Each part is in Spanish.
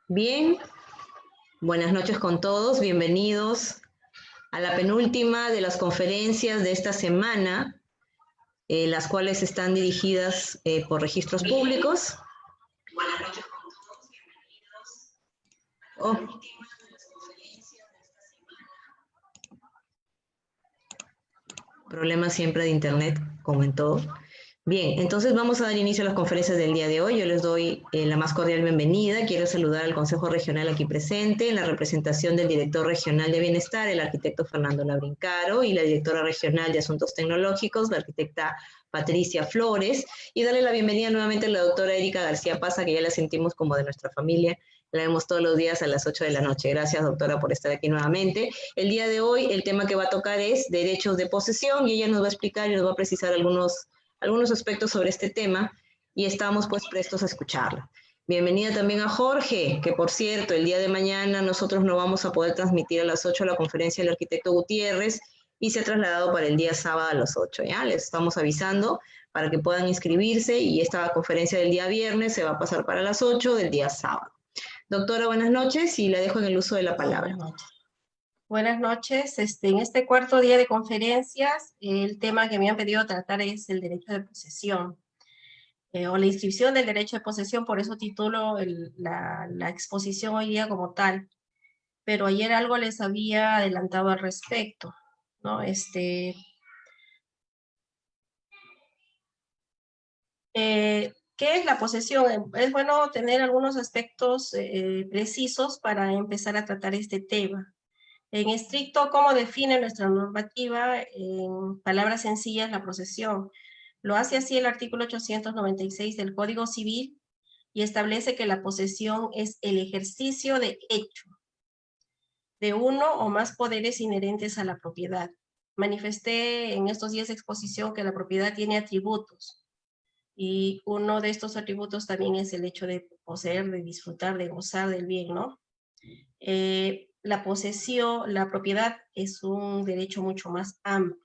Bien, buenas noches con todos, bienvenidos a la penúltima de las conferencias de esta semana, las cuales están dirigidas por registros públicos. Buenas noches con todos, bienvenidos a la penúltima de las conferencias de esta semana. Problemas siempre de internet, como en todo. Bien, entonces vamos a dar inicio a las conferencias del día de hoy. Yo les doy la más cordial bienvenida. Quiero saludar al Consejo Regional aquí presente, en la representación del Director Regional de Bienestar, el arquitecto Fernando Labrincaro, y la Directora Regional de Asuntos Tecnológicos, la arquitecta Patricia Flores, y darle la bienvenida nuevamente a la doctora Erika García Paza, que ya la sentimos como de nuestra familia. La vemos todos los días a las 8 de la noche. Gracias, doctora, por estar aquí nuevamente. El día de hoy el tema que va a tocar es derechos de posesión, y ella nos va a explicar y nos va a precisar algunos aspectos sobre este tema y estamos pues prestos a escucharla. Bienvenida también a Jorge, que por cierto, el día de mañana nosotros no vamos a poder transmitir a las 8 la conferencia del arquitecto Gutiérrez y se ha trasladado para el día sábado a las 8, ¿ya? Les estamos avisando para que puedan inscribirse y esta conferencia del día viernes se va a pasar para las 8 del día sábado. Doctora, buenas noches y la dejo en el uso de la palabra. Buenas noches. En este cuarto día de conferencias, el tema que me han pedido tratar es el derecho de posesión, o la inscripción del derecho de posesión, por eso titulo la exposición hoy día como tal. Pero ayer algo les había adelantado al respecto, ¿no? ¿Qué es la posesión? Es bueno tener algunos aspectos precisos para empezar a tratar este tema. En estricto, ¿cómo define nuestra normativa? En palabras sencillas, la posesión. Lo hace así el artículo 896 del Código Civil y establece que la posesión es el ejercicio de hecho de uno o más poderes inherentes a la propiedad. Manifesté en estos días de exposición que la propiedad tiene atributos y uno de estos atributos también es el hecho de poseer, de disfrutar, de gozar del bien, ¿no? La posesión, la propiedad es un derecho mucho más amplio,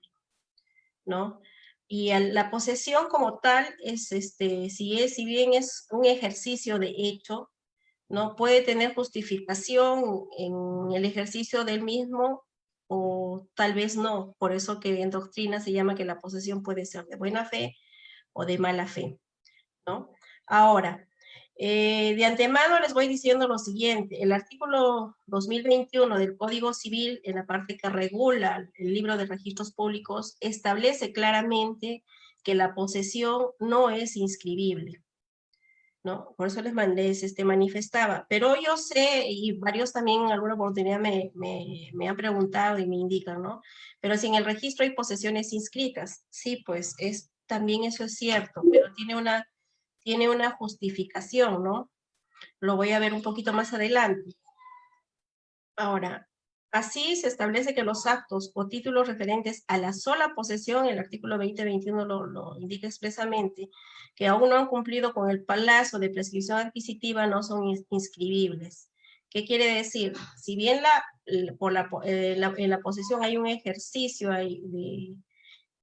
¿no? Y la posesión como tal es, si bien es un ejercicio de hecho, ¿no? Puede tener justificación en el ejercicio del mismo o tal vez no. Por eso que en doctrina se llama que la posesión puede ser de buena fe o de mala fe, ¿no? Ahora, de antemano les voy diciendo lo siguiente. El artículo 2021 del Código Civil, en la parte que regula el libro de registros públicos, establece claramente que la posesión no es inscribible, ¿no? Por eso les mandé, manifestaba. Pero yo sé, y varios también en alguna oportunidad me han preguntado y me indican, ¿no? Pero si en el registro hay posesiones inscritas, sí, pues también eso es cierto, pero tiene una justificación, ¿no? Lo voy a ver un poquito más adelante. Ahora, así se establece que los actos o títulos referentes a la sola posesión, el artículo 2021 lo indica expresamente, que aún no han cumplido con el plazo de prescripción adquisitiva no son inscribibles. ¿Qué quiere decir? Si bien en la posesión hay un ejercicio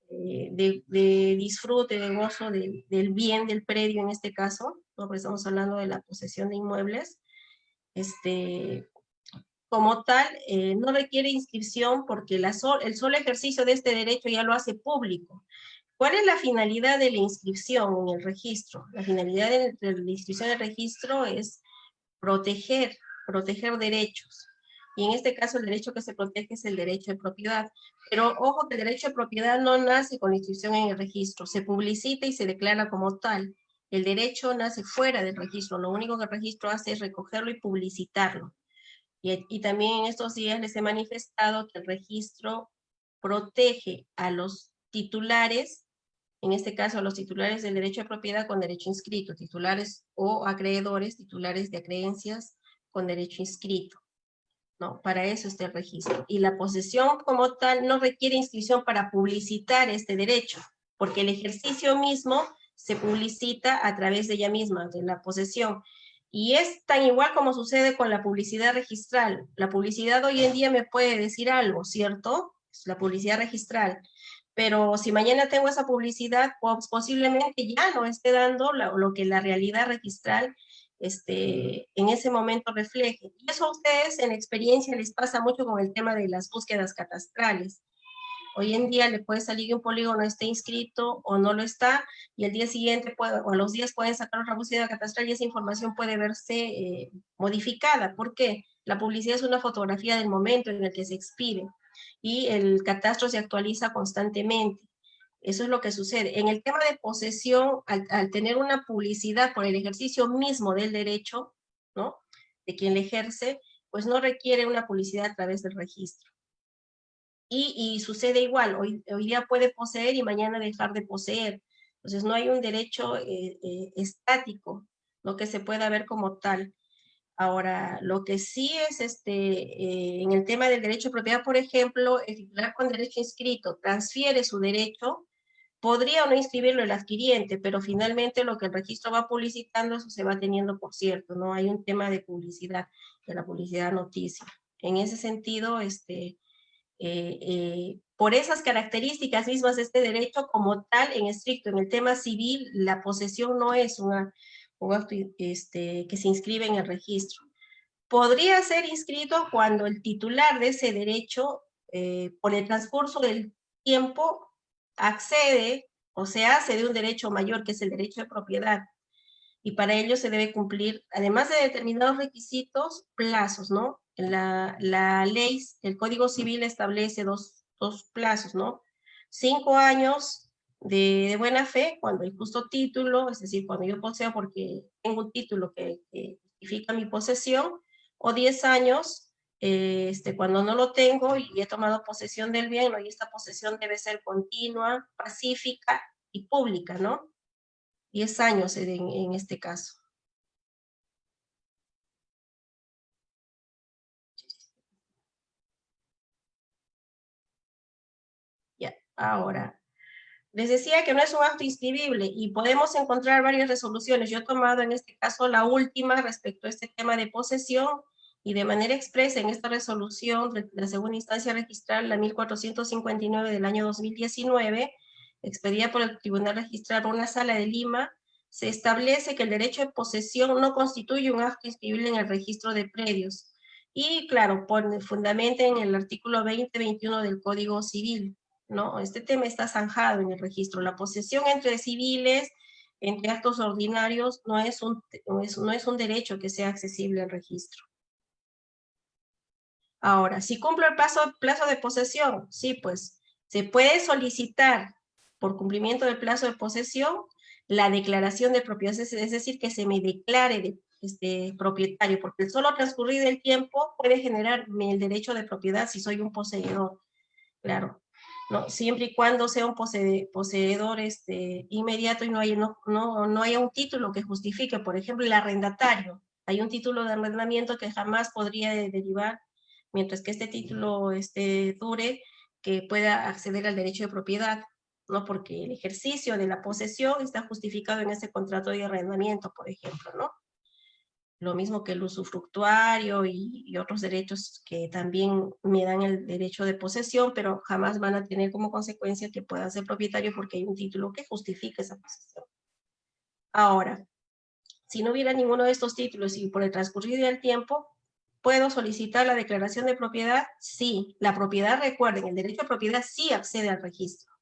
de disfrute, de gozo del bien del predio en este caso, ¿no? Porque estamos hablando de la posesión de inmuebles, como tal, no requiere inscripción porque el solo ejercicio de este derecho ya lo hace público. ¿Cuál es la finalidad de la inscripción en el registro? La finalidad de la inscripción en el registro es proteger derechos. Y en este caso el derecho que se protege es el derecho de propiedad. Pero ojo que el derecho de propiedad no nace con la inscripción en el registro, se publicita y se declara como tal. El derecho nace fuera del registro, lo único que el registro hace es recogerlo y publicitarlo. Y también en estos días les he manifestado que el registro protege a los titulares, en este caso a los titulares del derecho de propiedad con derecho inscrito, titulares o acreedores, titulares de acreencias con derecho inscrito, ¿no? Para eso está el registro. Y la posesión como tal no requiere inscripción para publicitar este derecho, porque el ejercicio mismo se publicita a través de ella misma, de la posesión. Y es tan igual como sucede con la publicidad registral. La publicidad hoy en día me puede decir algo, ¿cierto? Es la publicidad registral. Pero si mañana tengo esa publicidad, pues posiblemente ya no esté dando lo que la realidad registral en ese momento refleje. Y eso a ustedes en experiencia les pasa mucho con el tema de las búsquedas catastrales. Hoy en día le puede salir que un polígono esté inscrito o no lo está, y el día siguiente o a los días pueden sacar otra búsqueda catastral y esa información puede verse modificada. ¿Por qué? La publicidad es una fotografía del momento en el que se expide y el catastro se actualiza constantemente. Eso es lo que sucede. En el tema de posesión, al tener una publicidad por el ejercicio mismo del derecho, ¿no?, de quien le ejerce, pues no requiere una publicidad a través del registro. Y sucede igual, hoy día puede poseer y mañana dejar de poseer. Entonces no hay un derecho estático, lo que se pueda ver como tal. Ahora, lo que sí es, en el tema del derecho de propiedad, por ejemplo, el titular con derecho inscrito transfiere su derecho, podría o no inscribirlo el adquiriente, pero finalmente lo que el registro va publicitando, eso se va teniendo por cierto, ¿no? Hay un tema de publicidad, de la publicidad noticia. En ese sentido, por esas características mismas de este derecho como tal, en estricto, en el tema civil, la posesión no es un acto que se inscribe en el registro. Podría ser inscrito cuando el titular de ese derecho, por el transcurso del tiempo, accede o se hace de un derecho mayor, que es el derecho de propiedad. Y para ello se debe cumplir, además de determinados requisitos, plazos, ¿no? La ley, el Código Civil establece dos plazos, ¿no? 5 años de buena fe, cuando el justo título, es decir, cuando yo poseo porque tengo un título que justifica mi posesión, o 10 años cuando no lo tengo y he tomado posesión del bien, ¿no? Y esta posesión debe ser continua, pacífica y pública, ¿no? 10 años en este caso. Ya, ahora, les decía que no es un acto inscribible y podemos encontrar varias resoluciones. Yo he tomado en este caso la última respecto a este tema de posesión y de manera expresa en esta resolución de la segunda instancia registral, la 1459 del año 2019, expedida por el Tribunal Registral por una sala de Lima, se establece que el derecho de posesión no constituye un acto inscribible en el registro de predios. Y claro, pone fundamento en el artículo 20-21 del Código Civil, ¿no? Este tema está zanjado en el registro. La posesión entre civiles, entre actos ordinarios, no es un derecho que sea accesible al registro. Ahora, si cumple el plazo de posesión, sí, pues se puede solicitar por cumplimiento del plazo de posesión la declaración de propiedad, es decir, que se me declare propietario, porque el solo transcurrir del tiempo puede generarme el derecho de propiedad si soy un poseedor, claro, ¿no? Siempre y cuando sea un poseedor inmediato y no haya un título que justifique, por ejemplo, el arrendatario. Hay un título de arrendamiento que jamás podría derivar, mientras que este título dure, que pueda acceder al derecho de propiedad, ¿no? Porque el ejercicio de la posesión está justificado en ese contrato de arrendamiento, por ejemplo, ¿no? Lo mismo que el usufructuario y otros derechos que también me dan el derecho de posesión, pero jamás van a tener como consecuencia que pueda ser propietario porque hay un título que justifica esa posesión. Ahora, si no hubiera ninguno de estos títulos y por el transcurrir del tiempo, ¿puedo solicitar la declaración de propiedad? Sí. La propiedad, recuerden, el derecho a propiedad sí accede al registro.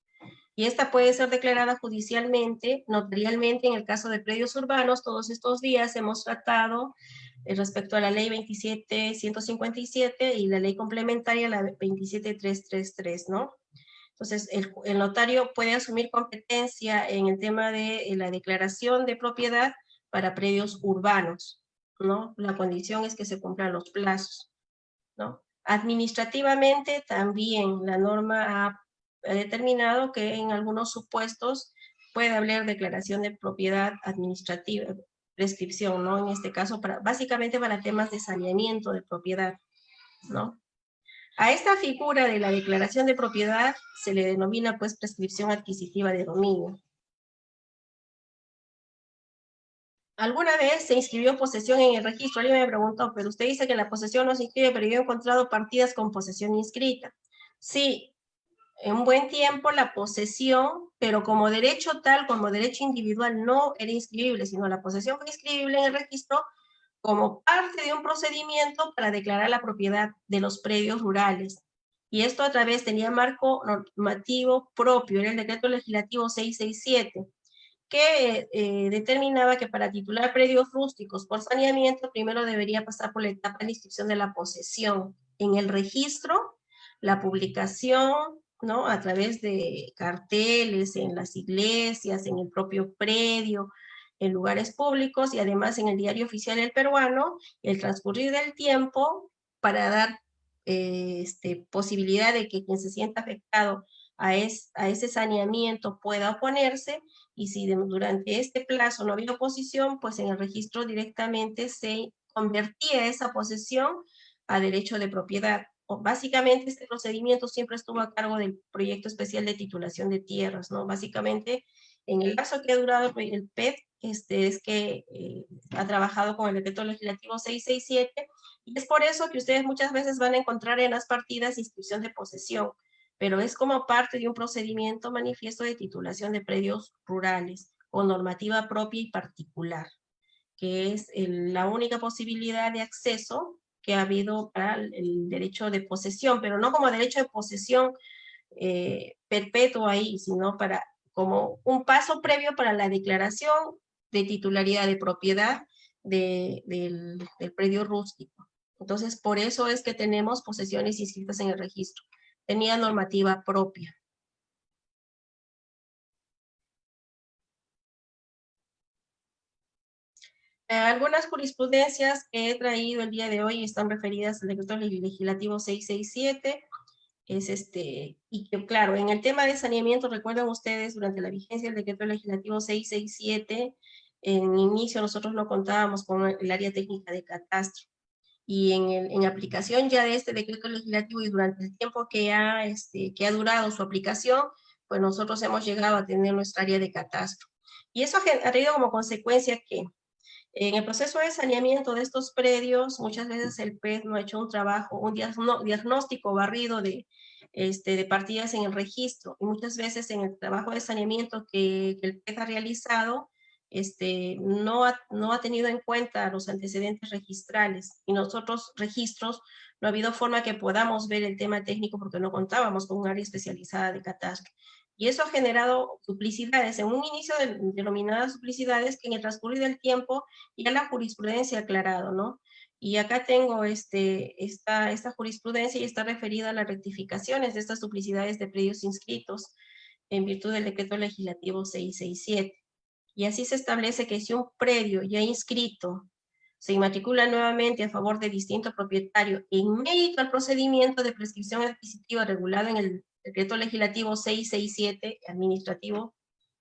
Y esta puede ser declarada judicialmente, notarialmente, en el caso de predios urbanos. Todos estos días hemos tratado respecto a la ley 27.157 y la ley complementaria, la 27.333, ¿no? Entonces, el notario puede asumir competencia en el tema de la declaración de propiedad para predios urbanos, ¿no? La condición es que se cumplan los plazos, ¿no? Administrativamente, también la norma ha determinado que en algunos supuestos puede haber declaración de propiedad administrativa, prescripción, ¿no? En este caso, básicamente para temas de saneamiento de propiedad, ¿no? A esta figura de la declaración de propiedad se le denomina, pues, prescripción adquisitiva de dominio. ¿Alguna vez se inscribió posesión en el registro? Alguien me preguntó, pero usted dice que la posesión no se inscribe, pero yo he encontrado partidas con posesión inscrita. Sí, en un buen tiempo la posesión, pero como derecho tal, como derecho individual, no era inscribible, sino la posesión fue inscribible en el registro como parte de un procedimiento para declarar la propiedad de los predios rurales. Y esto a través tenía marco normativo propio, era el decreto legislativo 667, que determinaba que para titular predios rústicos por saneamiento, primero debería pasar por la etapa de inscripción de la posesión en el registro, la publicación, ¿no? A través de carteles en las iglesias, en el propio predio, en lugares públicos y además en el Diario Oficial del Peruano, el transcurrir del tiempo para dar posibilidad de que quien se sienta afectado a ese saneamiento pueda oponerse, y si durante este plazo no había oposición, pues en el registro directamente se convertía esa posesión a derecho de propiedad. Básicamente este procedimiento siempre estuvo a cargo del proyecto especial de titulación de tierras, ¿no? Básicamente en el caso que ha durado el PET, es que ha trabajado con el decreto legislativo 667, y es por eso que ustedes muchas veces van a encontrar en las partidas inscripción de posesión, pero es como parte de un procedimiento manifiesto de titulación de predios rurales con normativa propia y particular, que es la única posibilidad de acceso que ha habido para el derecho de posesión, pero no como derecho de posesión perpetuo ahí, sino como un paso previo para la declaración de titularidad de propiedad del predio rústico. Entonces, por eso es que tenemos posesiones inscritas en el registro. Tenía normativa propia. Algunas jurisprudencias que he traído el día de hoy están referidas al decreto legislativo 667, y que claro, en el tema de saneamiento, recuerdan ustedes, durante la vigencia del decreto legislativo 667, en inicio nosotros no contábamos con el área técnica de catastro, y en aplicación ya de este decreto legislativo y durante el tiempo que ha durado su aplicación, pues nosotros hemos llegado a tener nuestra área de catastro. Y eso ha tenido como consecuencia que en el proceso de saneamiento de estos predios, muchas veces el PET no ha hecho un trabajo, un diagnóstico barrido de partidas en el registro, y muchas veces en el trabajo de saneamiento que el PET ha realizado, no ha tenido en cuenta los antecedentes registrales, y nosotros registros no ha habido forma que podamos ver el tema técnico porque no contábamos con un área especializada de catastro. Y eso ha generado duplicidades, en un inicio denominadas duplicidades, que en el transcurrir del tiempo ya la jurisprudencia ha aclarado, ¿no? Y acá tengo esta jurisprudencia, y está referida a las rectificaciones de estas duplicidades de predios inscritos en virtud del decreto legislativo 667. Y así se establece que si un predio ya inscrito se inmatricula nuevamente a favor de distinto propietario en mérito al procedimiento de prescripción adquisitiva regulado en el decreto legislativo 667 administrativo,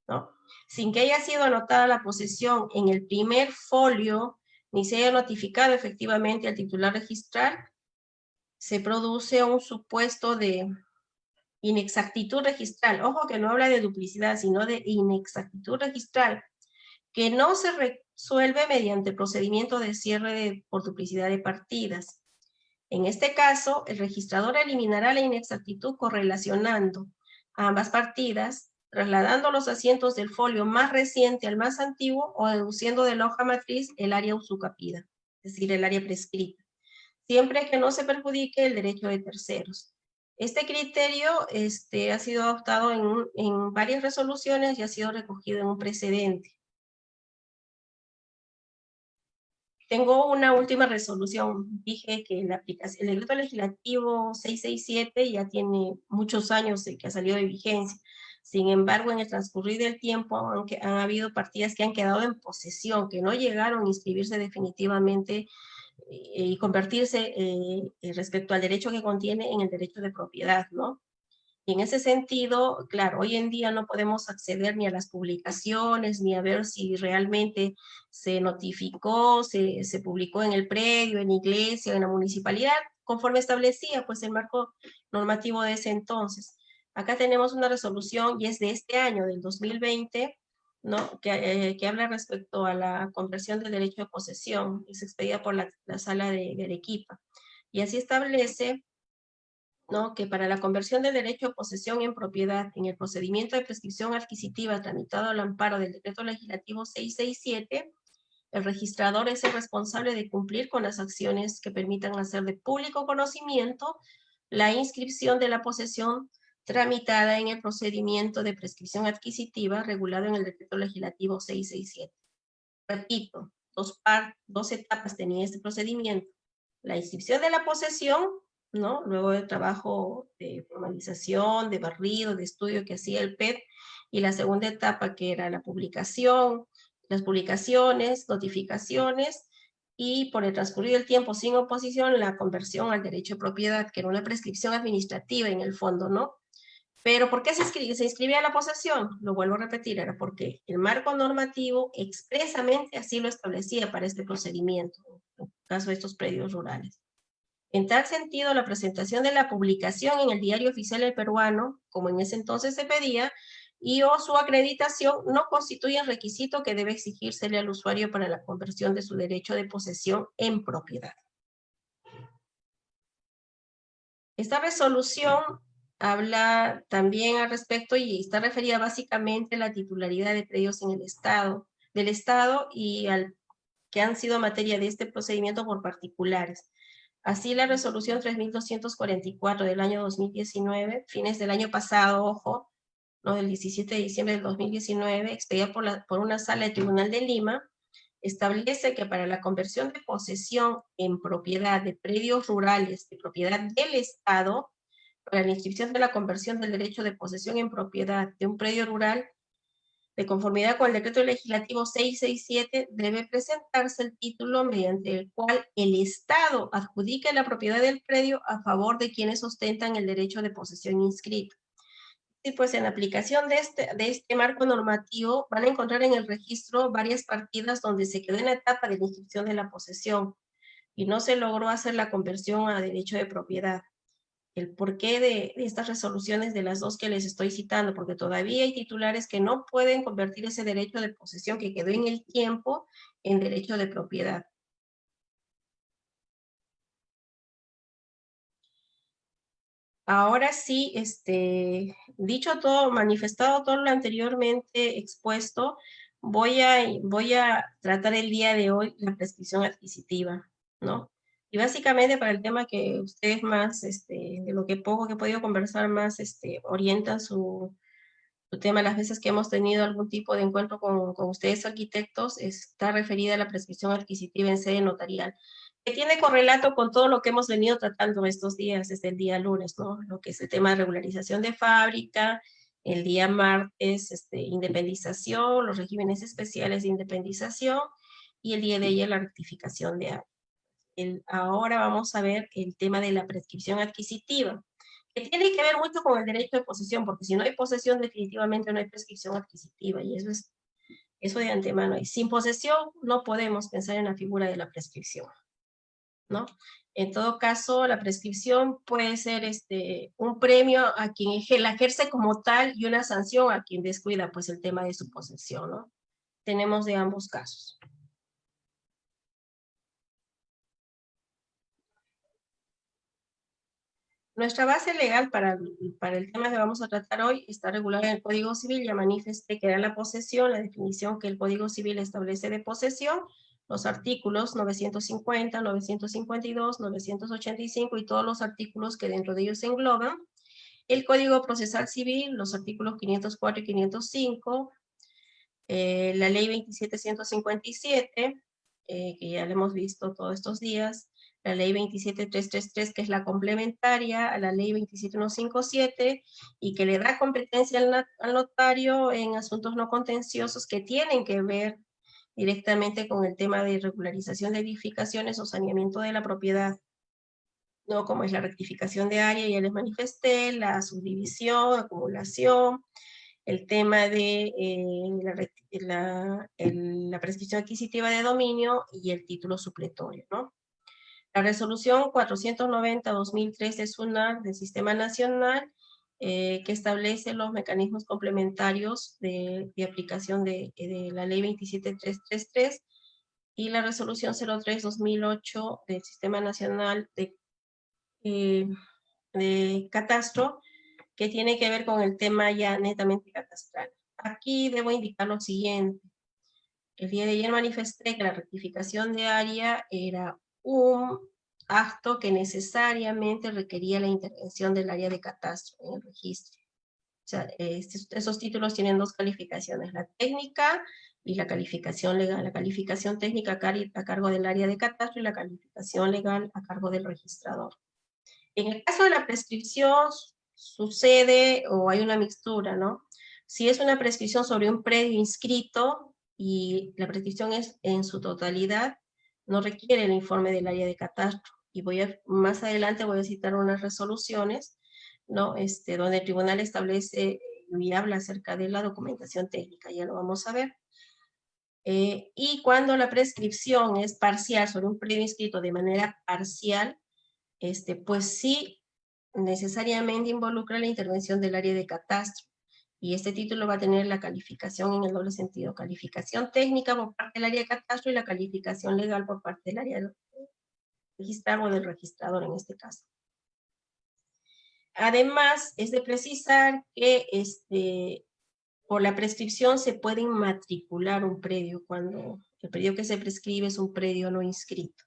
¿no? Sin que haya sido anotada la posesión en el primer folio, ni se haya notificado efectivamente al titular registral, se produce un supuesto de inexactitud registral. Ojo que no habla de duplicidad, sino de inexactitud registral, que no se resuelve mediante procedimiento de cierre por duplicidad de partidas. En este caso, el registrador eliminará la inexactitud correlacionando a ambas partidas, trasladando los asientos del folio más reciente al más antiguo o deduciendo de la hoja matriz el área usucapida, es decir, el área prescrita, siempre que no se perjudique el derecho de terceros. Este criterio ha sido adoptado en varias resoluciones y ha sido recogido en un precedente. Tengo una última resolución. Dije que el decreto legislativo 667 ya tiene muchos años que ha salido de vigencia. Sin embargo, en el transcurrir del tiempo han habido partidas que han quedado en posesión, que no llegaron a inscribirse definitivamente y convertirse respecto al derecho que contiene en el derecho de propiedad, ¿no? Y en ese sentido, claro, hoy en día no podemos acceder ni a las publicaciones, ni a ver si realmente se notificó, se publicó en el predio, en la iglesia, en la municipalidad, conforme establecía pues el marco normativo de ese entonces. Acá tenemos una resolución, y es de este año, del 2020, ¿no? Que habla respecto a la conversión del derecho de posesión, es expedida por la sala de Arequipa. Y así establece ¿no? Que para la conversión del derecho a posesión en propiedad en el procedimiento de prescripción adquisitiva tramitado al amparo del Decreto Legislativo 667, el registrador es el responsable de cumplir con las acciones que permitan hacer de público conocimiento la inscripción de la posesión tramitada en el procedimiento de prescripción adquisitiva regulado en el Decreto Legislativo 667. Repito, dos etapas tenía este procedimiento. La inscripción de la posesión, ¿no? Luego del trabajo de formalización, de barrido, de estudio que hacía el PET, y la segunda etapa que era la publicación, las publicaciones, notificaciones, y por el transcurrido del tiempo sin oposición, la conversión al derecho de propiedad, que era una prescripción administrativa en el fondo, ¿no? Pero ¿por qué se inscribía la posesión? Lo vuelvo a repetir, era porque el marco normativo expresamente así lo establecía para este procedimiento, en el caso de estos predios rurales. En tal sentido, la presentación de la publicación en el Diario Oficial del Peruano, como en ese entonces se pedía, y o su acreditación no constituyen requisito que debe exigírsele al usuario para la conversión de su derecho de posesión en propiedad. Esta resolución habla también al respecto y está referida básicamente a la titularidad de predios en el Estado, del Estado y que han sido materia de este procedimiento por particulares. Así, la resolución 3244 del año 2019, fines del año pasado, ojo, ¿no? Del 17 de diciembre del 2019, expedida por una sala de Tribunal de Lima, establece que para la conversión de posesión en propiedad de predios rurales de propiedad del Estado, para la inscripción de la conversión del derecho de posesión en propiedad de un predio rural, de conformidad con el Decreto Legislativo 667, debe presentarse el título mediante el cual el Estado adjudique la propiedad del predio a favor de quienes ostentan el derecho de posesión inscrito. Y pues en aplicación de este marco normativo van a encontrar en el registro varias partidas donde se quedó en la etapa de la inscripción de la posesión y no se logró hacer la conversión a derecho de propiedad. El porqué de estas resoluciones de las dos que les estoy citando, porque todavía hay titulares que no pueden convertir ese derecho de posesión que quedó en el tiempo en derecho de propiedad. Ahora sí, dicho todo, manifestado todo lo anteriormente expuesto, voy a tratar el día de hoy la prescripción adquisitiva, ¿no? Y básicamente para el tema que ustedes más, de lo que poco que he podido conversar más, orientan su tema, las veces que hemos tenido algún tipo de encuentro con ustedes arquitectos, está referida a la prescripción adquisitiva en sede notarial, que tiene correlato con todo lo que hemos venido tratando estos días, desde el día lunes, ¿no? Lo que es el tema de regularización de fábrica, el día martes, independización, los regímenes especiales de independización, y el día de ayer la rectificación de área. Ahora vamos a ver el tema de la prescripción adquisitiva, que tiene que ver mucho con el derecho de posesión, porque si no hay posesión, definitivamente no hay prescripción adquisitiva, y eso de antemano. Y sin posesión no podemos pensar en la figura de la prescripción, ¿no? En todo caso, la prescripción puede ser un premio a quien la ejerce como tal y una sanción a quien descuida pues el tema de su posesión, ¿no? Tenemos de ambos casos. Nuestra base legal para el tema que vamos a tratar hoy está regulada en el Código Civil. Ya manifesté que era la posesión, la definición que el Código Civil establece de posesión, los artículos 950, 952, 985 y todos los artículos que dentro de ellos se engloban. El Código Procesal Civil, los artículos 504 y 505, la Ley 27157, que ya la hemos visto todos estos días, la Ley 27333, que es la complementaria a la Ley 27157, y que le da competencia al notario en asuntos no contenciosos que tienen que ver directamente con el tema de regularización de edificaciones o saneamiento de la propiedad, ¿no? Como es la rectificación de área, ya les manifesté, la subdivisión, acumulación, el tema de la prescripción adquisitiva de dominio y el título supletorio, ¿no? La resolución 490-2003 de SUNAT, del Sistema Nacional, que establece los mecanismos complementarios de aplicación de la Ley 27333, y la resolución 03-2008 del Sistema Nacional de catastro, que tiene que ver con el tema ya netamente catastral. Aquí debo indicar lo siguiente. El día de ayer manifesté que la rectificación de área era un acto que necesariamente requería la intervención del área de catastro en el registro. O sea, esos títulos tienen dos calificaciones, la técnica y la calificación legal. La calificación técnica a cargo del área de catastro y la calificación legal a cargo del registrador. En el caso de la prescripción sucede o hay una mixtura, ¿no? Si es una prescripción sobre un predio inscrito y la prescripción es en su totalidad, no requiere el informe del área de catastro. Y más adelante voy a citar unas resoluciones, ¿no? Donde el tribunal establece y habla acerca de la documentación técnica, ya lo vamos a ver. Y cuando la prescripción es parcial sobre un predio inscrito de manera parcial, pues sí, necesariamente involucra la intervención del área de catastro. Y este título va a tener la calificación en el doble sentido, calificación técnica por parte del área de catastro y la calificación legal por parte del área de registrar o del registrador en este caso. Además, es de precisar que por la prescripción se puede inmatricular un predio cuando el predio que se prescribe es un predio no inscrito,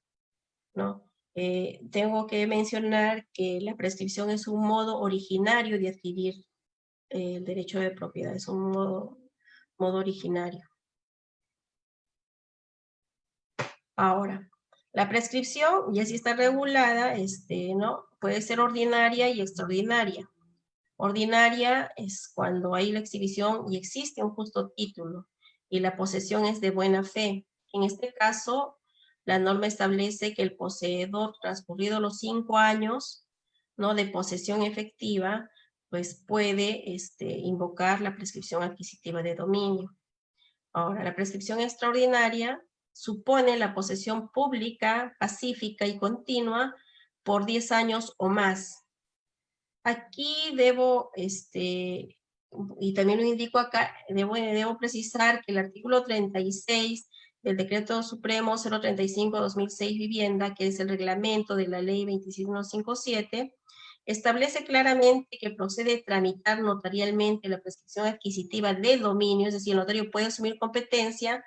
¿no? Tengo que mencionar que la prescripción es un modo originario de adquirir el derecho de propiedad, es un modo originario. Ahora, la prescripción ya sí está regulada, ¿no? Puede ser ordinaria y extraordinaria. Ordinaria es cuando hay la exhibición y existe un justo título y la posesión es de buena fe. En este caso, la norma establece que el poseedor, transcurridos los 5 años, ¿no?, de posesión efectiva, pues puede invocar la prescripción adquisitiva de dominio. Ahora, la prescripción extraordinaria supone la posesión pública, pacífica y continua por 10 años o más. Aquí debo, y también lo indico acá, debo precisar que el artículo 36 del Decreto Supremo 035-2006 Vivienda, que es el reglamento de la Ley 26157, establece claramente que procede tramitar notarialmente la prescripción adquisitiva de dominio, es decir, el notario puede asumir competencia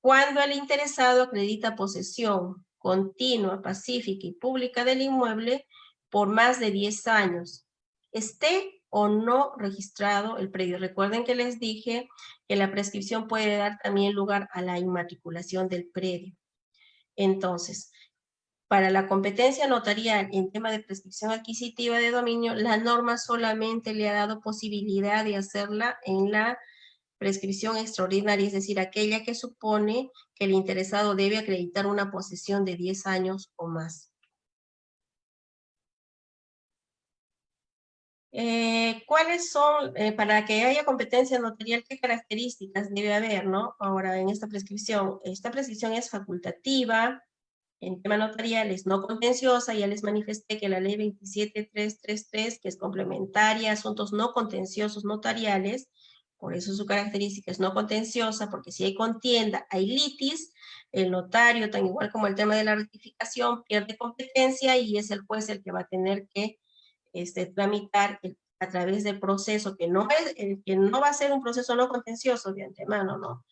cuando el interesado acredita posesión continua, pacífica y pública del inmueble por más de 10 años, esté o no registrado el predio. Recuerden que les dije que la prescripción puede dar también lugar a la inmatriculación del predio. Entonces, para la competencia notarial en tema de prescripción adquisitiva de dominio, la norma solamente le ha dado posibilidad de hacerla en la prescripción extraordinaria, es decir, aquella que supone que el interesado debe acreditar una posesión de 10 años o más. ¿Cuáles son, para que haya competencia notarial, qué características debe haber, ¿no? Ahora, en esta prescripción es facultativa, en tema notarial es no contenciosa, ya les manifesté que la ley 27333, que es complementaria a asuntos no contenciosos notariales, por eso su característica es no contenciosa, porque si hay contienda, hay litis, el notario, tan igual como el tema de la rectificación, pierde competencia y es el juez el que va a tener que tramitar a través del proceso, que no va a ser un proceso no contencioso de antemano, ¿no?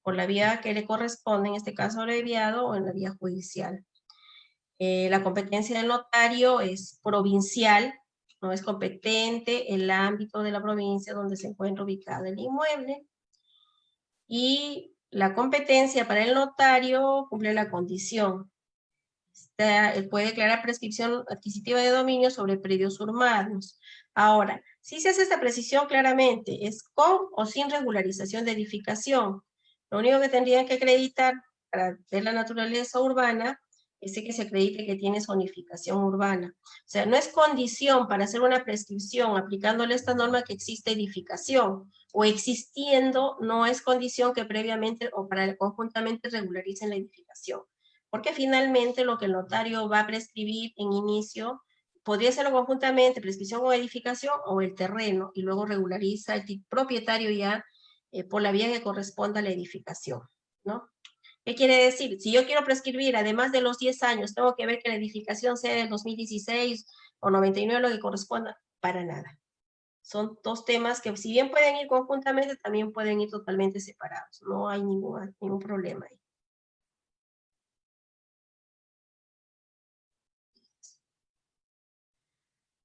Por la vía que le corresponde, en este caso abreviado, o en la vía judicial. La competencia del notario es provincial, no es competente el ámbito de la provincia donde se encuentra ubicado el inmueble. Y la competencia para el notario cumple la condición. Puede declarar prescripción adquisitiva de dominio sobre predios urbanos. Ahora, si se hace esta precisión claramente, es con o sin regularización de edificación. Lo único que tendrían que acreditar para ver la naturaleza urbana es que se acredite que tiene zonificación urbana. O sea, no es condición para hacer una prescripción aplicándole esta norma que existe edificación, o existiendo no es condición que previamente o para conjuntamente regularicen la edificación. Porque finalmente lo que el notario va a prescribir en inicio podría hacerlo conjuntamente, prescripción o edificación, o el terreno, y luego regulariza el propietario ya por la vía que corresponda a la edificación, ¿no? ¿Qué quiere decir? Si yo quiero prescribir, además de los 10 años, tengo que ver que la edificación sea del 2016, o 99 lo que corresponda, para nada. Son dos temas que si bien pueden ir conjuntamente, también pueden ir totalmente separados. No hay ningún problema ahí.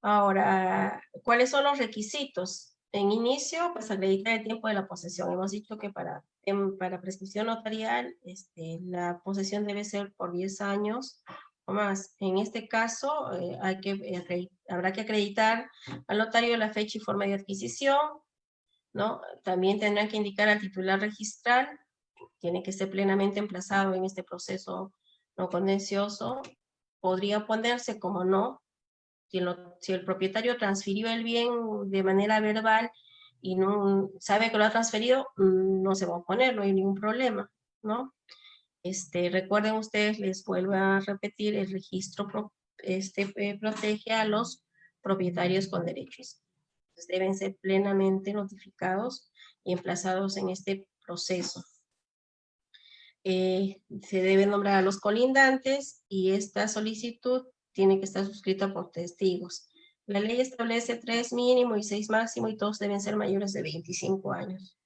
Ahora, ¿cuáles son los requisitos? En inicio, pues acreditar el tiempo de la posesión. Hemos dicho que para prescripción notarial, la posesión debe ser por 10 años o más. En este caso, habrá que acreditar al notario la fecha y forma de adquisición, ¿no? También tendrán que indicar al titular registral, tiene que ser plenamente emplazado en este proceso no contencioso. Podría ponerse como no, si el propietario transfirió el bien de manera verbal y no sabe que lo ha transferido, no se va a oponer, no hay ningún problema, ¿no? Recuerden ustedes, les vuelvo a repetir, el registro protege a los propietarios con derechos. Entonces, deben ser plenamente notificados y emplazados en este proceso. Se debe nombrar a los colindantes y esta solicitud tiene que estar suscrita por testigos. La ley establece 3 mínimo y 6 máximo y todos deben ser mayores de 25 años.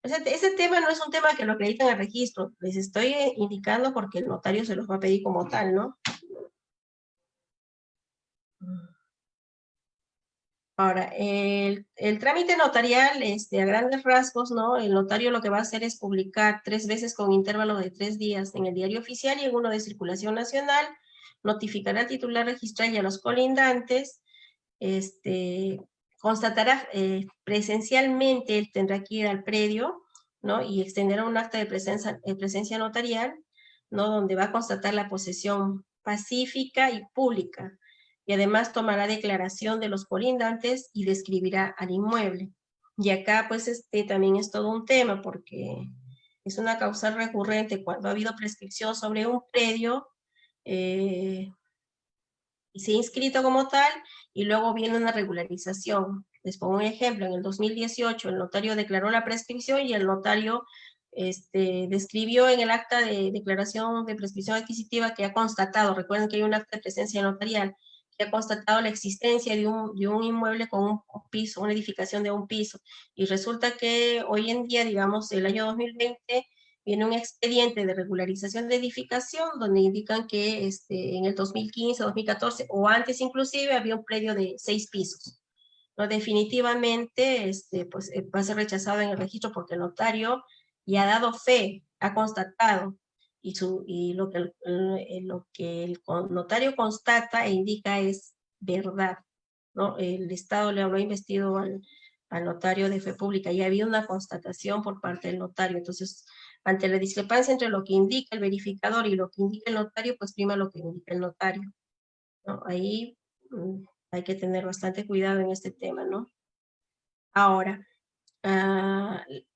Ese tema no es un tema que lo acreditan al registro, les estoy indicando porque el notario se los va a pedir como tal, ¿no? Ahora, el trámite notarial, a grandes rasgos, ¿no? El notario lo que va a hacer es publicar 3 veces con intervalo de 3 días en el diario oficial y en uno de circulación nacional, notificará al titular registral y a los colindantes, constatará presencialmente, él tendrá que ir al predio, ¿no? Y extenderá un acta de presencia notarial, ¿no? Donde va a constatar la posesión pacífica y pública, y además tomará declaración de los colindantes y describirá al inmueble. Y acá, pues, también es todo un tema, porque es una causa recurrente cuando ha habido prescripción sobre un predio, y se ha inscrito como tal, y luego viene una regularización. Les pongo un ejemplo, en el 2018 el notario declaró la prescripción y el notario describió en el acta de declaración de prescripción adquisitiva que ha constatado, recuerden que hay un acta de presencia notarial, que ha constatado la existencia de un inmueble con un piso, una edificación de un piso, y resulta que hoy en día, digamos, el año 2020, viene un expediente de regularización de edificación donde indican que en el 2015, 2014 o antes inclusive había un predio de 6 pisos. No, definitivamente pues, va a ser rechazado en el registro porque el notario ya ha dado fe, ha constatado, y lo que el notario constata e indica es verdad, ¿no? El Estado le habrá investido al notario de fe pública y había una constatación por parte del notario. Entonces, ante la discrepancia entre lo que indica el verificador y lo que indica el notario, pues prima lo que indica el notario, ¿no? Ahí hay que tener bastante cuidado en este tema, ¿no? Ahora,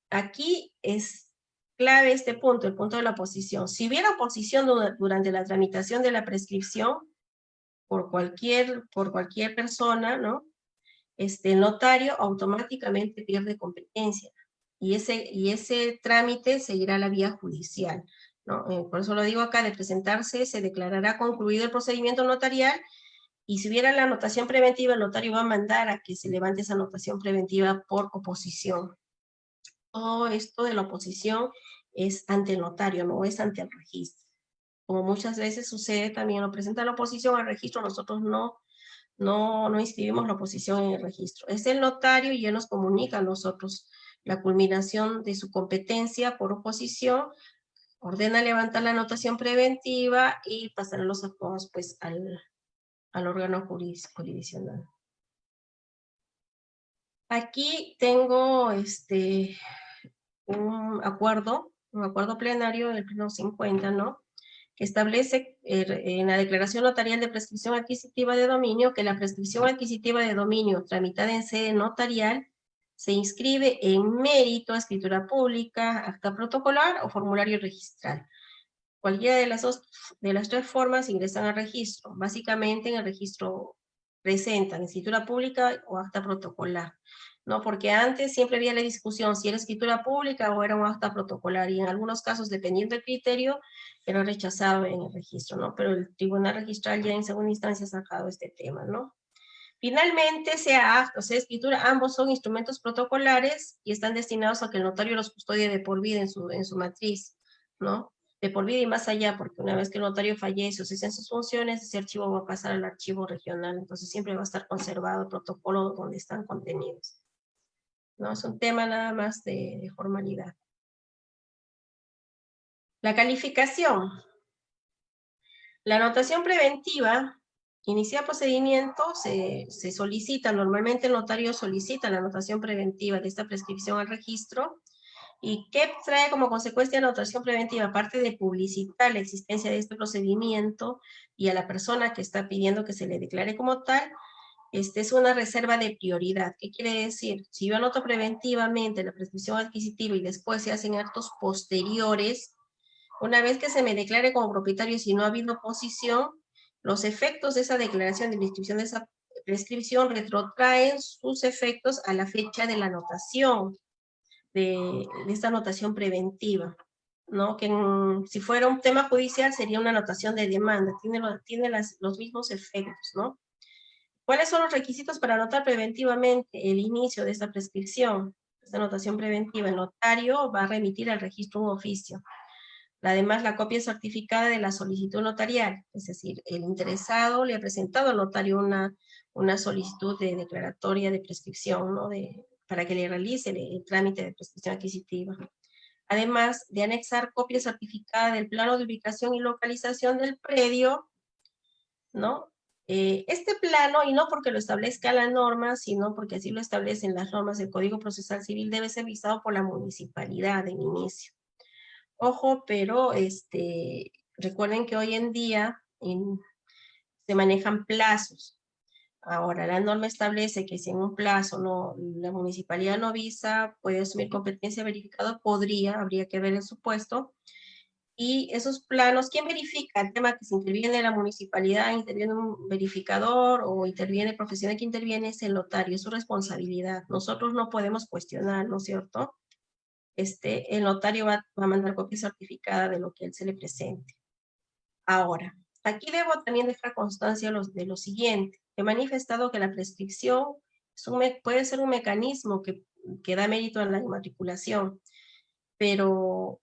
aquí es clave este punto, el punto de la oposición. Si hubiera oposición durante la tramitación de la prescripción por cualquier persona, ¿no? El notario automáticamente pierde competencia y ese trámite seguirá la vía judicial, ¿no? Por eso lo digo acá, de presentarse, se declarará concluido el procedimiento notarial, y si hubiera la anotación preventiva, el notario va a mandar a que se levante esa anotación preventiva por oposición. Todo esto de la oposición es ante el notario, no es ante el registro. Como muchas veces sucede también, lo presenta la oposición al registro, nosotros no inscribimos la oposición en el registro. Es el notario y él nos comunica a nosotros la culminación de su competencia por oposición, ordena levantar la anotación preventiva y pasar los actos pues, al órgano jurisdiccional. Aquí tengo un acuerdo plenario del pleno 50, ¿no? Que establece en la declaración notarial de prescripción adquisitiva de dominio que la prescripción adquisitiva de dominio tramitada en sede notarial se inscribe en mérito a escritura pública, acta protocolar o formulario registral. Cualquiera de las 3 formas ingresan al registro. Básicamente en el registro presentan escritura pública o acta protocolar, ¿no? Porque antes siempre había la discusión si era escritura pública o era un acta protocolar, y en algunos casos, dependiendo del criterio, era rechazado en el registro, ¿no? Pero el Tribunal Registral ya en segunda instancia ha sacado este tema, ¿no? Finalmente, sea acta o sea escritura, ambos son instrumentos protocolares y están destinados a que el notario los custodie de por vida en su matriz, ¿no? De por vida y más allá, porque una vez que el notario fallece o cesen sus funciones, ese archivo va a pasar al archivo regional, entonces siempre va a estar conservado el protocolo donde están contenidos, ¿no? Es un tema nada más de formalidad. La calificación. La anotación preventiva inicia procedimiento, se solicita, normalmente el notario solicita la anotación preventiva de esta prescripción al registro. ¿Y qué trae como consecuencia la anotación preventiva? Aparte de publicitar la existencia de este procedimiento y a la persona que está pidiendo que se le declare como tal, es una reserva de prioridad. ¿Qué quiere decir? Si yo anoto preventivamente la prescripción adquisitiva y después se hacen actos posteriores, una vez que se me declare como propietario, si no ha habido oposición, los efectos de esa declaración de prescripción, de esa prescripción, retrotraen sus efectos a la fecha de la anotación, de esta anotación preventiva, ¿no? Que si fuera un tema judicial sería una anotación de demanda, tiene los mismos efectos, ¿no? ¿Cuáles son los requisitos para anotar preventivamente el inicio de esta prescripción? Esta anotación preventiva, el notario va a remitir al registro un oficio. Además, la copia certificada de la solicitud notarial, es decir, el interesado le ha presentado al notario una solicitud de declaratoria de prescripción, ¿no? Para que le realice el trámite de prescripción adquisitiva. Además de anexar copia certificada del plano de ubicación y localización del predio, ¿no? Este plano, y no porque lo establezca la norma, sino porque así lo establecen las normas del Código Procesal Civil, debe ser visado por la municipalidad en inicio. Ojo, pero recuerden que hoy en día se manejan plazos. Ahora, la norma establece que si en un plazo la municipalidad no avisa, puede asumir competencia verificada, habría que ver el supuesto. Y esos planos, ¿quién verifica? El tema que si interviene la municipalidad, interviene un verificador o interviene el profesional que interviene es el notario, es su responsabilidad. Nosotros no podemos cuestionar, ¿no es cierto? El notario va a mandar copia certificada de lo que él se le presente. Ahora, aquí debo también dejar constancia de lo siguiente. He manifestado que la prescripción puede ser un mecanismo que da mérito a la inmatriculación, pero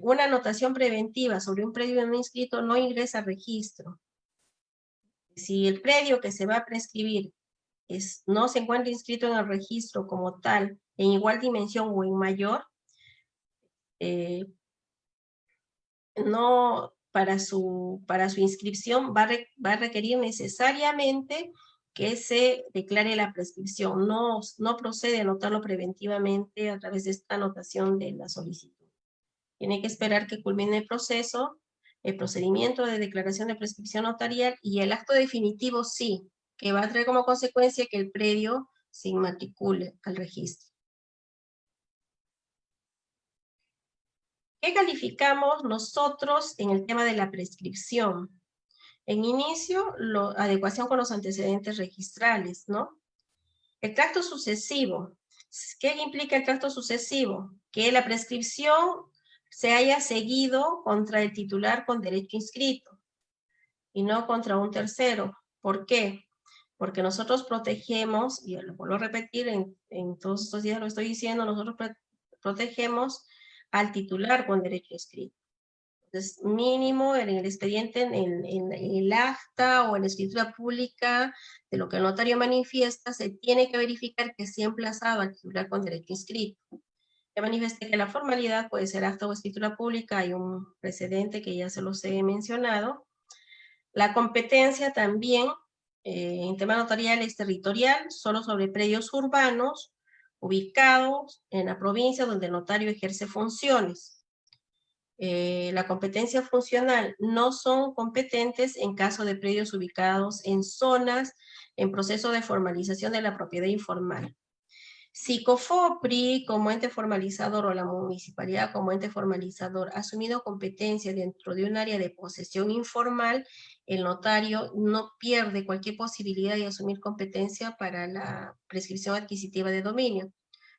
una anotación preventiva sobre un predio no inscrito no ingresa al registro. Si el predio que se va a prescribir no se encuentra inscrito en el registro como tal, en igual dimensión o en mayor, no, para su inscripción va a requerir necesariamente que se declare la prescripción. No procede anotarlo preventivamente a través de esta anotación de la solicitud. Tiene que esperar que culmine el proceso, el procedimiento de declaración de prescripción notarial y el acto definitivo sí, que va a traer como consecuencia que el predio se inmatricule al registro. ¿Qué calificamos nosotros en el tema de la prescripción? En inicio, adecuación con los antecedentes registrales, ¿no? El tracto sucesivo. ¿Qué implica el tracto sucesivo? Que la prescripción se haya seguido contra el titular con derecho inscrito y no contra un tercero. ¿Por qué? Porque nosotros protegemos, y lo vuelvo a repetir, en todos estos días lo estoy diciendo, nosotros protegemos al titular con derecho inscrito. Entonces, mínimo en el expediente, en el acta o en la escritura pública de lo que el notario manifiesta, se tiene que verificar que sea emplazado al titular con derecho inscrito. Ya manifesté que la formalidad puede ser acta o escritura pública, hay un precedente que ya se los he mencionado. La competencia también, en tema notarial, es territorial, solo sobre predios urbanos ubicados en la provincia donde el notario ejerce funciones. La competencia funcional no son competentes en caso de predios ubicados en zonas en proceso de formalización de la propiedad informal. Si COFOPRI como ente formalizador o la municipalidad como ente formalizador ha asumido competencia dentro de un área de posesión informal, el notario no pierde cualquier posibilidad de asumir competencia para la prescripción adquisitiva de dominio.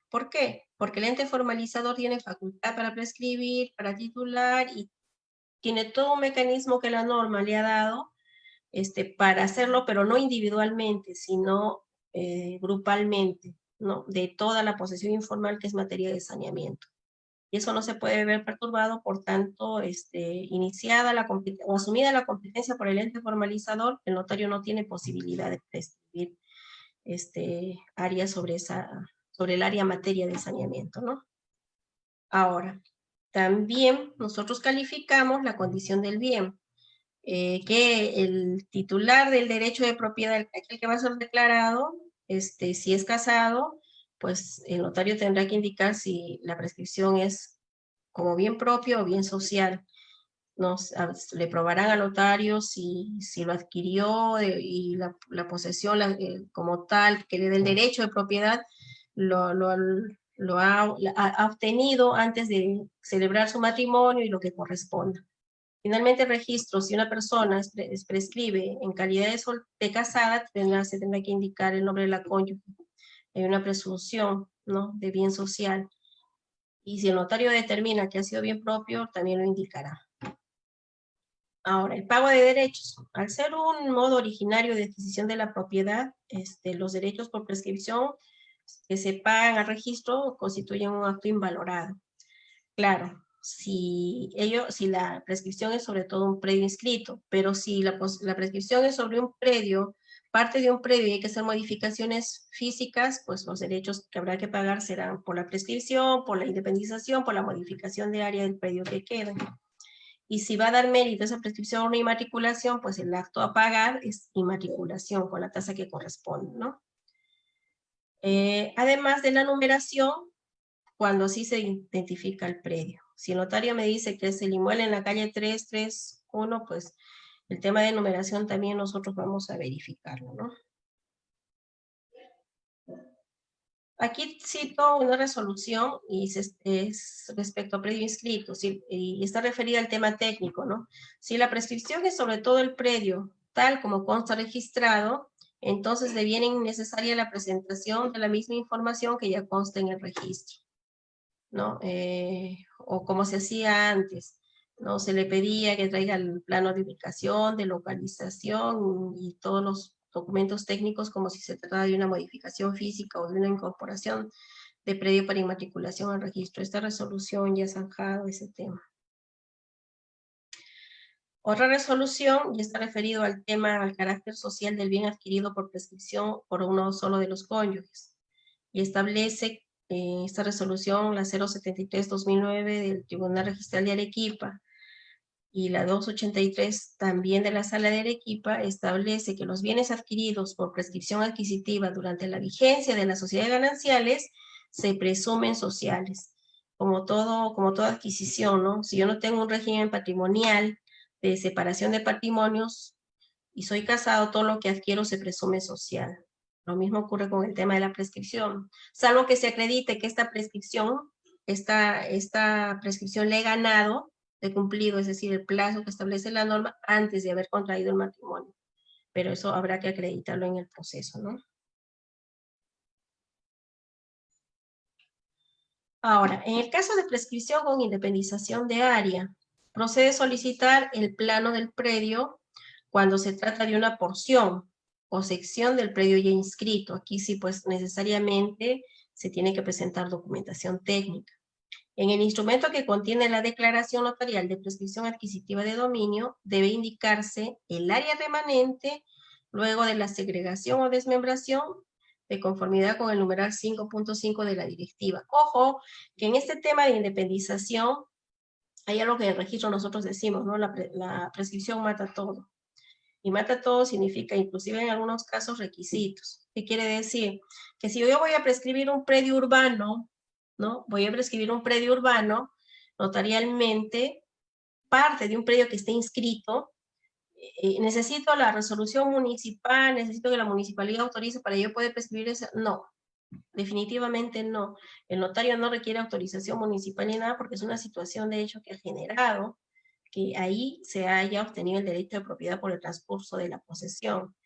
¿Por qué? Porque el ente formalizador tiene facultad para prescribir, para titular y tiene todo un mecanismo que la norma le ha dado para hacerlo, pero no individualmente, sino grupalmente, ¿no? De toda la posesión informal que es materia de saneamiento. Y eso no se puede ver perturbado, por tanto, iniciada o asumida la competencia por el ente formalizador, el notario no tiene posibilidad de prescribir área sobre el área materia de saneamiento, ¿no? Ahora, también nosotros calificamos la condición del bien, que el titular del derecho de propiedad, aquel que va a ser declarado, si es casado, pues el notario tendrá que indicar si la prescripción es como bien propio o bien social. Le probarán al notario si lo adquirió y la posesión como tal, que le dé el derecho de propiedad, lo ha obtenido antes de celebrar su matrimonio y lo que corresponda. Finalmente, el registro, si una persona prescribe en calidad de casada, se tendrá que indicar el nombre de la cónyuge. Hay una presunción, ¿no?, de bien social. Y si el notario determina que ha sido bien propio, también lo indicará. Ahora, el pago de derechos. Al ser un modo originario de adquisición de la propiedad, los derechos por prescripción que se pagan al registro constituyen un acto invalorado. Claro, si la prescripción es sobre todo un predio inscrito, pero si la prescripción es sobre un predio, parte de un predio y hay que hacer modificaciones físicas, pues los derechos que habrá que pagar serán por la prescripción, por la independización, por la modificación de área del predio que quede. Y si va a dar mérito a esa prescripción o una inmatriculación, pues el acto a pagar es inmatriculación con la tasa que corresponde, ¿no? Además de la numeración, cuando sí se identifica el predio. Si el notario me dice que es el inmueble en la calle 331, pues el tema de numeración también nosotros vamos a verificarlo, ¿no? Aquí cito una resolución y es respecto a predio inscrito, y está referida al tema técnico, ¿no? Si la prescripción es sobre todo el predio, tal como consta registrado, entonces deviene innecesaria la presentación de la misma información que ya consta en el registro, ¿no? O como se hacía antes, ¿no? Se le pedía que traiga el plano de ubicación, de localización y todos los documentos técnicos como si se tratara de una modificación física o de una incorporación de predio para inmatriculación al registro. Esta resolución ya ha zanjado ese tema. Otra resolución ya está referido al tema, al carácter social del bien adquirido por prescripción por uno solo de los cónyuges, y establece esta resolución, la 073-2009 del Tribunal Registral de Arequipa, y la 283 también de la Sala de Arequipa, establece que los bienes adquiridos por prescripción adquisitiva durante la vigencia de las sociedades gananciales se presumen sociales, como toda adquisición, ¿no? Si yo no tengo un régimen patrimonial de separación de patrimonios y soy casado, todo lo que adquiero se presume social. Lo mismo ocurre con el tema de la prescripción, salvo que se acredite que esta prescripción le he ganado de cumplido, es decir, el plazo que establece la norma antes de haber contraído el matrimonio. Pero eso habrá que acreditarlo en el proceso, ¿no? Ahora, en el caso de prescripción con independización de área, procede solicitar el plano del predio cuando se trata de una porción o sección del predio ya inscrito. Aquí sí, pues necesariamente se tiene que presentar documentación técnica. En el instrumento que contiene la declaración notarial de prescripción adquisitiva de dominio, debe indicarse el área remanente luego de la segregación o desmembración de conformidad con el numeral 5.5 de la directiva. Ojo, que en este tema de independización hay algo que en el registro nosotros decimos, ¿no? La prescripción mata todo. Y mata todo significa, inclusive en algunos casos, requisitos. ¿Qué quiere decir? Que si yo voy a prescribir un predio urbano, ¿no? Voy a prescribir un predio urbano, notarialmente, parte de un predio que esté inscrito, necesito la resolución municipal, necesito que la municipalidad autorice para yo poder prescribir eso. No, definitivamente no. El notario no requiere autorización municipal ni nada porque es una situación de hecho que ha generado que ahí se haya obtenido el derecho de propiedad por el transcurso de la posesión.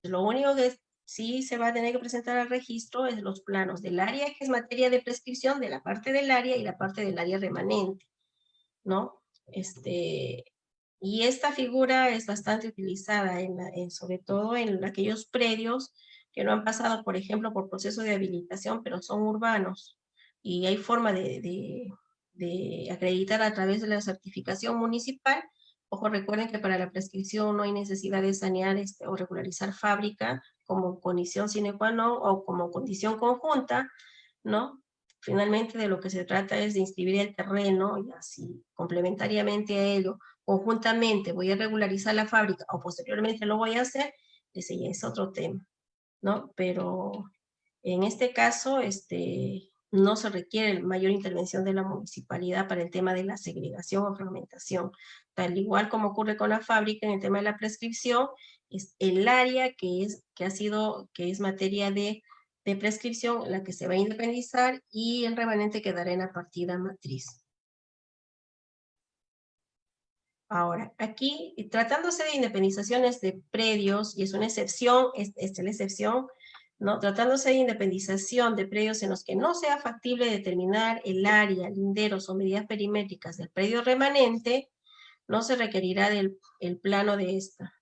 Lo único que sí se va a tener que presentar al registro es los planos del área que es materia de prescripción, de la parte del área y la parte del área remanente, ¿no? Y esta figura es bastante utilizada, sobre todo en aquellos predios que no han pasado, por ejemplo, por proceso de habilitación, pero son urbanos. Y hay forma de acreditar a través de la certificación municipal. Ojo, recuerden que para la prescripción no hay necesidad de sanear o regularizar fábrica como condición sine qua non o como condición conjunta, ¿no? Finalmente de lo que se trata es de inscribir el terreno y así complementariamente a ello, conjuntamente voy a regularizar la fábrica o posteriormente lo voy a hacer, ese ya es otro tema, ¿no? Pero en este caso, no se requiere mayor intervención de la municipalidad para el tema de la segregación o fragmentación. Tal igual como ocurre con la fábrica en el tema de la prescripción, es el área que es materia de prescripción la que se va a independizar y el remanente quedará en la partida matriz. Ahora, aquí, tratándose de independizaciones de predios, y es una excepción, esta es la excepción, ¿no? Tratándose de independización de predios en los que no sea factible determinar el área, linderos o medidas perimétricas del predio remanente, no se requerirá el plano de esta.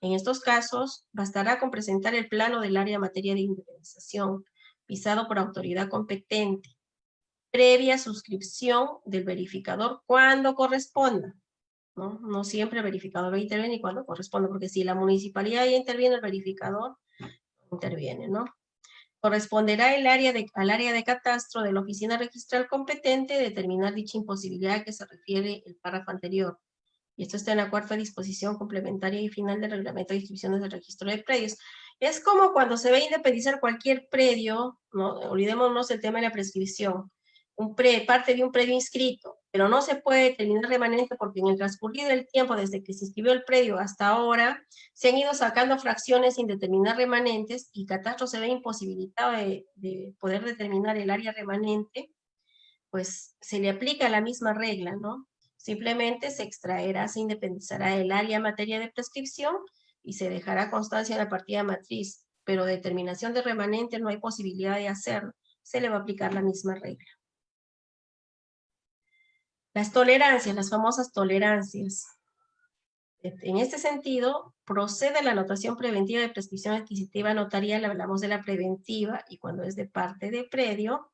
En estos casos, bastará con presentar el plano del área en materia de independización, visado por autoridad competente, previa suscripción del verificador cuando corresponda. ¿no? No siempre el verificador va a intervenir cuando corresponde, porque si la municipalidad ya interviene, el verificador interviene, ¿no? Corresponderá al área de catastro de la oficina registral competente determinar dicha imposibilidad a que se refiere el párrafo anterior. Y esto está en la cuarta disposición complementaria y final del reglamento de inscripciones del registro de predios. Es como cuando se ve independizar cualquier predio, ¿no? Olvidémonos el tema de la prescripción, parte de un predio inscrito, pero no se puede determinar remanente porque en el transcurrido del tiempo, desde que se inscribió el predio hasta ahora, se han ido sacando fracciones sin determinar remanentes y catastro se ve imposibilitado de poder determinar el área remanente, pues se le aplica la misma regla, ¿no? Simplemente se extraerá, se independizará el área en materia de prescripción y se dejará constancia en la partida matriz, pero determinación de remanente no hay posibilidad de hacerlo, se le va a aplicar la misma regla. Las tolerancias, las famosas tolerancias. En este sentido, procede la anotación preventiva de prescripción adquisitiva notarial, hablamos de la preventiva, y cuando es de parte de predio,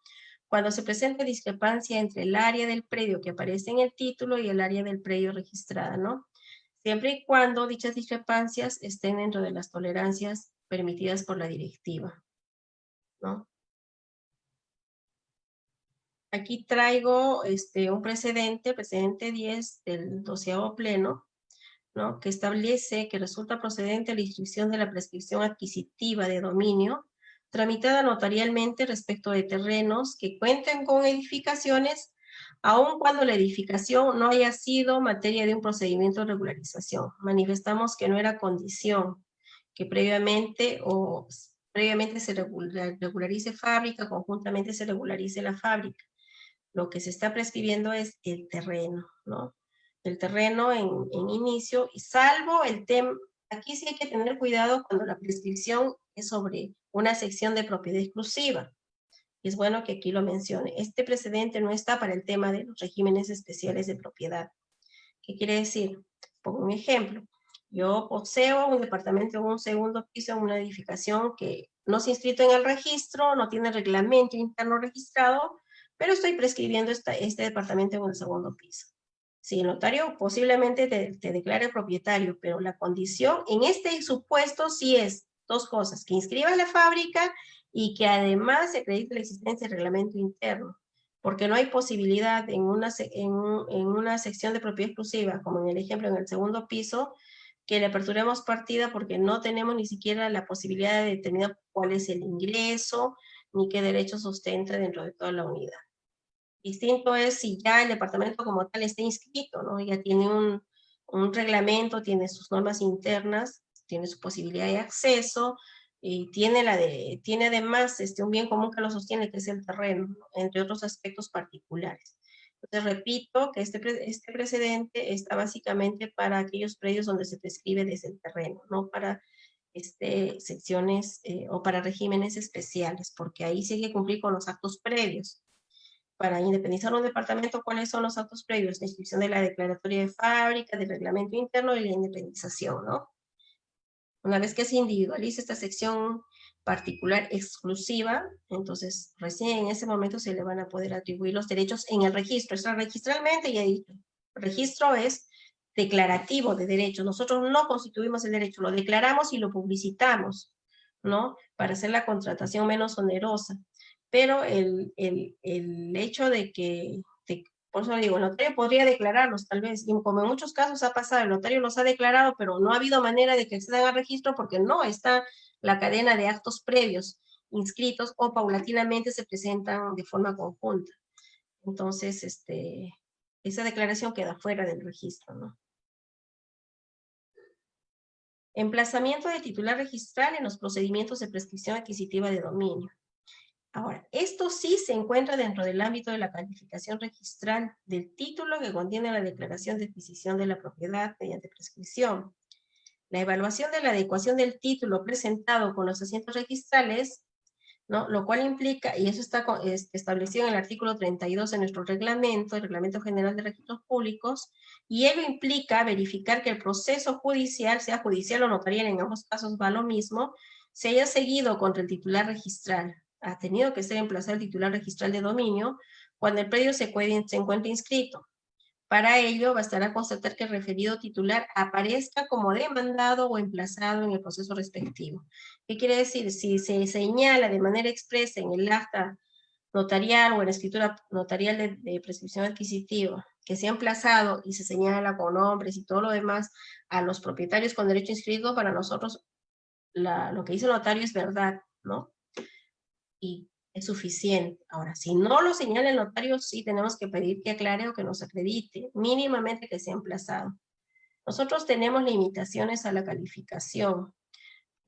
cuando se presenta discrepancia entre el área del predio que aparece en el título y el área del predio registrada, ¿no? Siempre y cuando dichas discrepancias estén dentro de las tolerancias permitidas por la directiva, ¿no? Aquí traigo un precedente 10 del 12º pleno, ¿no? Que establece que resulta procedente la inscripción de la prescripción adquisitiva de dominio tramitada notarialmente respecto de terrenos que cuenten con edificaciones, aun cuando la edificación no haya sido materia de un procedimiento de regularización. Manifestamos que no era condición que previamente se regularice fábrica, conjuntamente se regularice la fábrica. Lo que se está prescribiendo es el terreno, ¿no? El terreno en inicio, y salvo el tema, aquí sí hay que tener cuidado cuando la prescripción es sobre una sección de propiedad exclusiva. Es bueno que aquí lo mencione. Este precedente no está para el tema de los regímenes especiales de propiedad. ¿Qué quiere decir? Pongo un ejemplo. Yo poseo un departamento en un segundo piso en una edificación que no se ha inscrito en el registro, no tiene reglamento interno registrado, pero estoy prescribiendo este departamento en el segundo piso. Si el notario posiblemente te declare propietario, pero la condición en este supuesto sí es dos cosas, que inscriba la fábrica y que además se acredite la existencia del reglamento interno, porque no hay posibilidad en una sección de propiedad exclusiva, como en el ejemplo en el segundo piso, que le aperturemos partida porque no tenemos ni siquiera la posibilidad de determinar cuál es el ingreso, ni qué derechos ostenta dentro de toda la unidad. Distinto es si ya el departamento como tal está inscrito, ¿no? Ya tiene un reglamento, tiene sus normas internas, tiene su posibilidad de acceso, y tiene además un bien común que lo sostiene, que es el terreno, ¿no? Entre otros aspectos particulares. Entonces, repito que este precedente está básicamente para aquellos predios donde se prescribe desde el terreno, no para secciones o para regímenes especiales, porque ahí sí hay que cumplir con los actos previos. para independizar un departamento, cuáles son los actos previos, la inscripción de la declaratoria de fábrica, del reglamento interno y la independización, ¿no? Una vez que se individualiza esta sección particular exclusiva, entonces recién en ese momento se le van a poder atribuir los derechos en el registro. Extrarregistralmente, ya he dicho, registro es declarativo de derechos. Nosotros no constituimos el derecho, lo declaramos y lo publicitamos, ¿no? Para hacer la contratación menos onerosa. Pero el hecho de que, por eso digo, el notario podría declararlos tal vez, y como en muchos casos ha pasado, el notario los ha declarado, pero no ha habido manera de que accedan al registro porque no está la cadena de actos previos inscritos o paulatinamente se presentan de forma conjunta. Entonces, esa declaración queda fuera del registro, ¿no? Emplazamiento del titular registral en los procedimientos de prescripción adquisitiva de dominio. Ahora, esto sí se encuentra dentro del ámbito de la calificación registral del título que contiene la declaración de adquisición de la propiedad mediante prescripción. La evaluación de la adecuación del título presentado con los asientos registrales, ¿no? Lo cual implica, y eso está establecido en el artículo 32 de nuestro reglamento, el Reglamento General de Registros Públicos, y ello implica verificar que el proceso judicial, sea judicial o notarial, en ambos casos va lo mismo, se haya seguido contra el titular registral. Ha tenido que ser emplazado el titular registral de dominio cuando el predio se encuentre inscrito. Para ello, bastará constatar que el referido titular aparezca como demandado o emplazado en el proceso respectivo. ¿Qué quiere decir? Si se señala de manera expresa en el acta notarial o en la escritura notarial de prescripción adquisitiva que se ha emplazado y se señala con nombres y todo lo demás a los propietarios con derecho inscrito, para nosotros lo que dice el notario es verdad, ¿no? Y es suficiente. Ahora, si no lo señala el notario, sí tenemos que pedir que aclare o que nos acredite, mínimamente que sea emplazado. Nosotros tenemos limitaciones a la calificación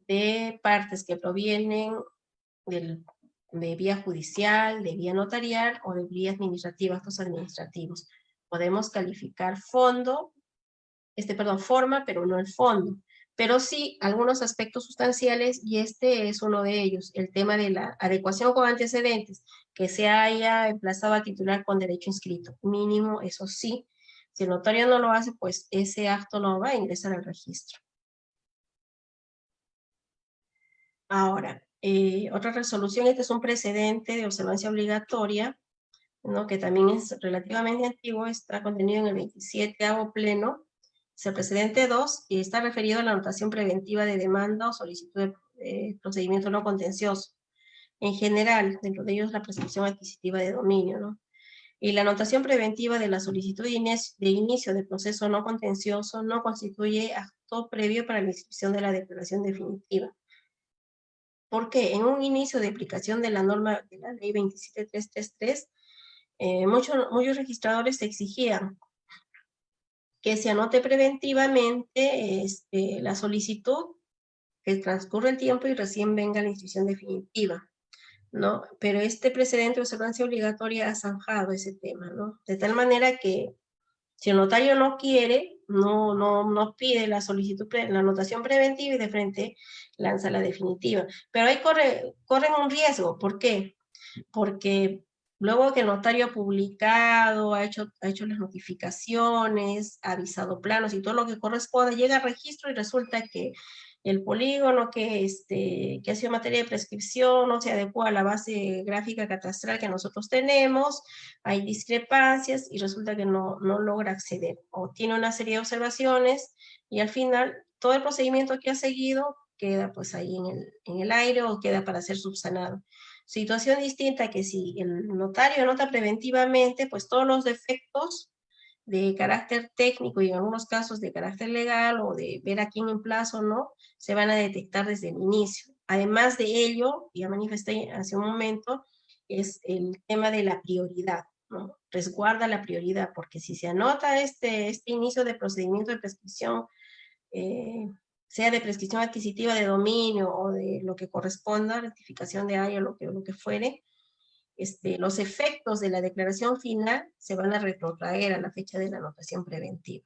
de partes que provienen de vía judicial, de vía notarial o de vía administrativa, actos administrativos. Podemos calificar forma, pero no el fondo. Pero sí algunos aspectos sustanciales, y este es uno de ellos, el tema de la adecuación con antecedentes, que se haya emplazado al titular con derecho inscrito. Mínimo, eso sí. Si el notario no lo hace, pues ese acto no va a ingresar al registro. Ahora, otra resolución, este es un precedente de observancia obligatoria, ¿no? Que también es relativamente antiguo, está contenido en el 27º pleno, es el precedente 2 y está referido a la anotación preventiva de demanda o solicitud de procedimiento no contencioso. En general, dentro de ellos la prescripción adquisitiva de dominio, ¿no? Y la anotación preventiva de la solicitud de inicio de proceso no contencioso no constituye acto previo para la inscripción de la declaración definitiva. Porque en un inicio de aplicación de la norma de la ley 27333, muchos registradores exigían que se anote preventivamente la solicitud, que transcurra el tiempo y recién venga la inscripción definitiva, ¿no? Pero este precedente de observancia obligatoria ha zanjado ese tema, ¿no? De tal manera que si el notario no quiere, no pide la solicitud, la anotación preventiva y de frente lanza la definitiva. Pero ahí corren un riesgo. ¿Por qué? Porque luego que el notario ha publicado, ha hecho las notificaciones, ha avisado planos y todo lo que corresponde, llega al registro y resulta que el polígono que ha sido materia de prescripción no se adecua a la base gráfica catastral que nosotros tenemos, hay discrepancias y resulta que no logra acceder, o tiene una serie de observaciones y al final todo el procedimiento que ha seguido queda pues ahí en el aire o queda para ser subsanado. Situación distinta que si el notario anota preventivamente, pues todos los defectos de carácter técnico y en algunos casos de carácter legal o de ver a quién emplazo o no, se van a detectar desde el inicio. Además de ello, ya manifesté hace un momento, es el tema de la prioridad, ¿no? Resguarda la prioridad, porque si se anota este inicio de procedimiento de prescripción, sea de prescripción adquisitiva de dominio o de lo que corresponda, rectificación de área, lo que fuere, los efectos de la declaración final se van a retrotraer a la fecha de la anotación preventiva.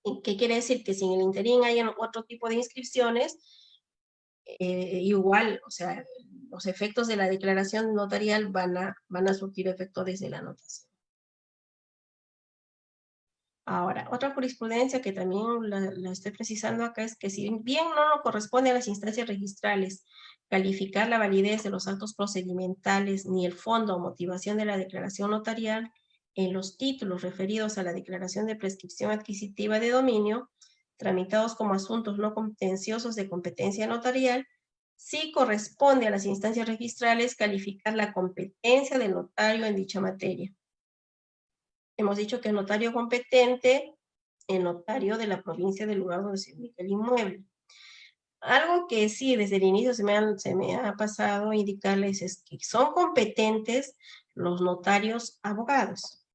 ¿Y qué quiere decir? Que si en el interín hay otro tipo de inscripciones, igual, o sea, los efectos de la declaración notarial van a surtir efecto desde la anotación. Ahora, otra jurisprudencia que también la estoy precisando acá es que si bien no corresponde a las instancias registrales calificar la validez de los actos procedimentales ni el fondo o motivación de la declaración notarial, en los títulos referidos a la declaración de prescripción adquisitiva de dominio, tramitados como asuntos no contenciosos de competencia notarial, sí corresponde a las instancias registrales calificar la competencia del notario en dicha materia. Hemos dicho que el notario competente, el notario de la provincia del lugar donde se ubica el inmueble. Algo que sí, desde el inicio se me ha pasado indicarles es que son competentes los notarios abogados.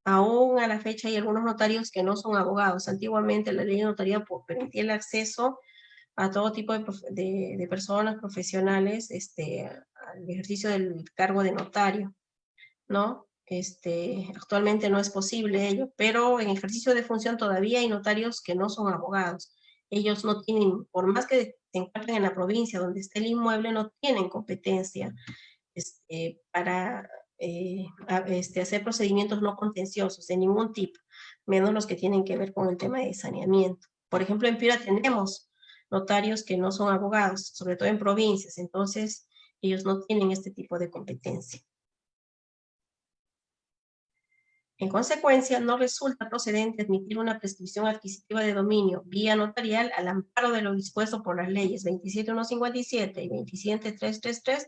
Aún a la fecha hay algunos notarios que no son abogados. Antiguamente la ley de notaría permitía el acceso a todo tipo de personas profesionales al ejercicio del cargo de notario, ¿no? Actualmente no es posible ello, pero en ejercicio de función todavía hay notarios que no son abogados. Ellos no tienen, por más que se encuentren en la provincia donde esté el inmueble, no tienen competencia para hacer procedimientos no contenciosos de ningún tipo, menos los que tienen que ver con el tema de saneamiento. Por ejemplo, en Piura tenemos notarios que no son abogados, sobre todo en provincias, entonces ellos no tienen este tipo de competencia. En consecuencia, no resulta procedente admitir una prescripción adquisitiva de dominio vía notarial al amparo de lo dispuesto por las leyes 27.157 y 27.333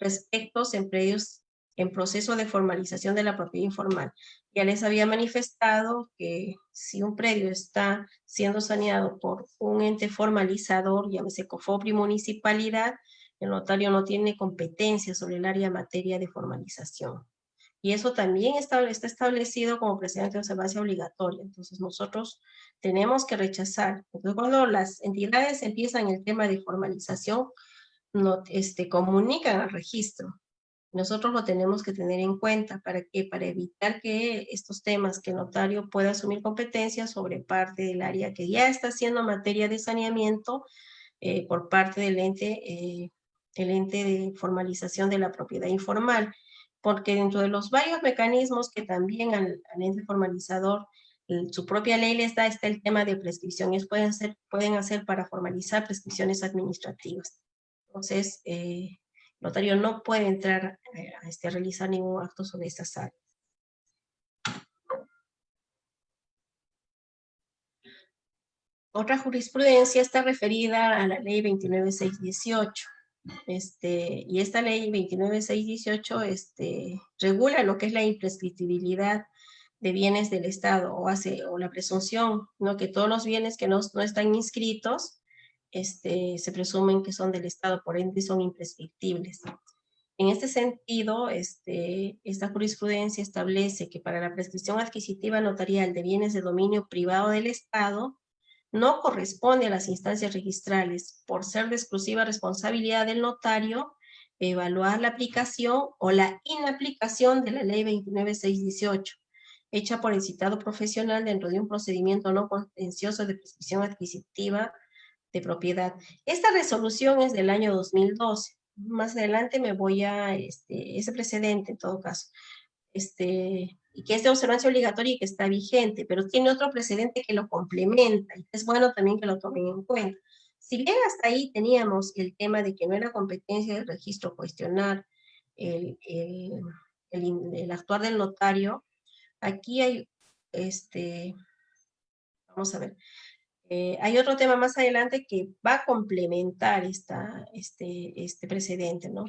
respectos en predios en proceso de formalización de la propiedad informal. Ya les había manifestado que si un predio está siendo saneado por un ente formalizador, llámese COFOPRI municipalidad, el notario no tiene competencia sobre el área materia de formalización. Y eso también está establecido como precedente de observancia obligatoria. Entonces, nosotros tenemos que rechazar. Entonces, cuando las entidades empiezan el tema de formalización, comunican al registro. Nosotros lo tenemos que tener en cuenta. ¿Para qué? Para evitar que estos temas, que el notario pueda asumir competencia sobre parte del área que ya está haciendo materia de saneamiento por parte del ente de formalización de la propiedad informal. Porque dentro de los varios mecanismos que también al ente formalizador su propia ley les da, está el tema de prescripciones. Pueden hacer para formalizar prescripciones administrativas. Entonces, el notario no puede entrar a realizar ningún acto sobre estas áreas. Otra jurisprudencia está referida a la ley 29.618. Y esta ley 29.618 regula lo que es la imprescriptibilidad de bienes del Estado, o la presunción, ¿no? Que todos los bienes que no están inscritos se presumen que son del Estado, por ende son imprescriptibles. En este sentido, esta jurisprudencia establece que para la prescripción adquisitiva notarial de bienes de dominio privado del Estado, no corresponde a las instancias registrales, por ser de exclusiva responsabilidad del notario, evaluar la aplicación o la inaplicación de la ley 29.618, hecha por el citado profesional dentro de un procedimiento no contencioso de prescripción adquisitiva de propiedad. Esta resolución es del año 2012. Más adelante me voy a ese precedente en todo caso. Y que es de observancia obligatoria y que está vigente, pero tiene otro precedente que lo complementa, y es bueno también que lo tomen en cuenta. Si bien hasta ahí teníamos el tema de que no era competencia del registro cuestionar el actuar del notario, aquí hay, vamos a ver, hay otro tema más adelante que va a complementar este precedente, ¿no?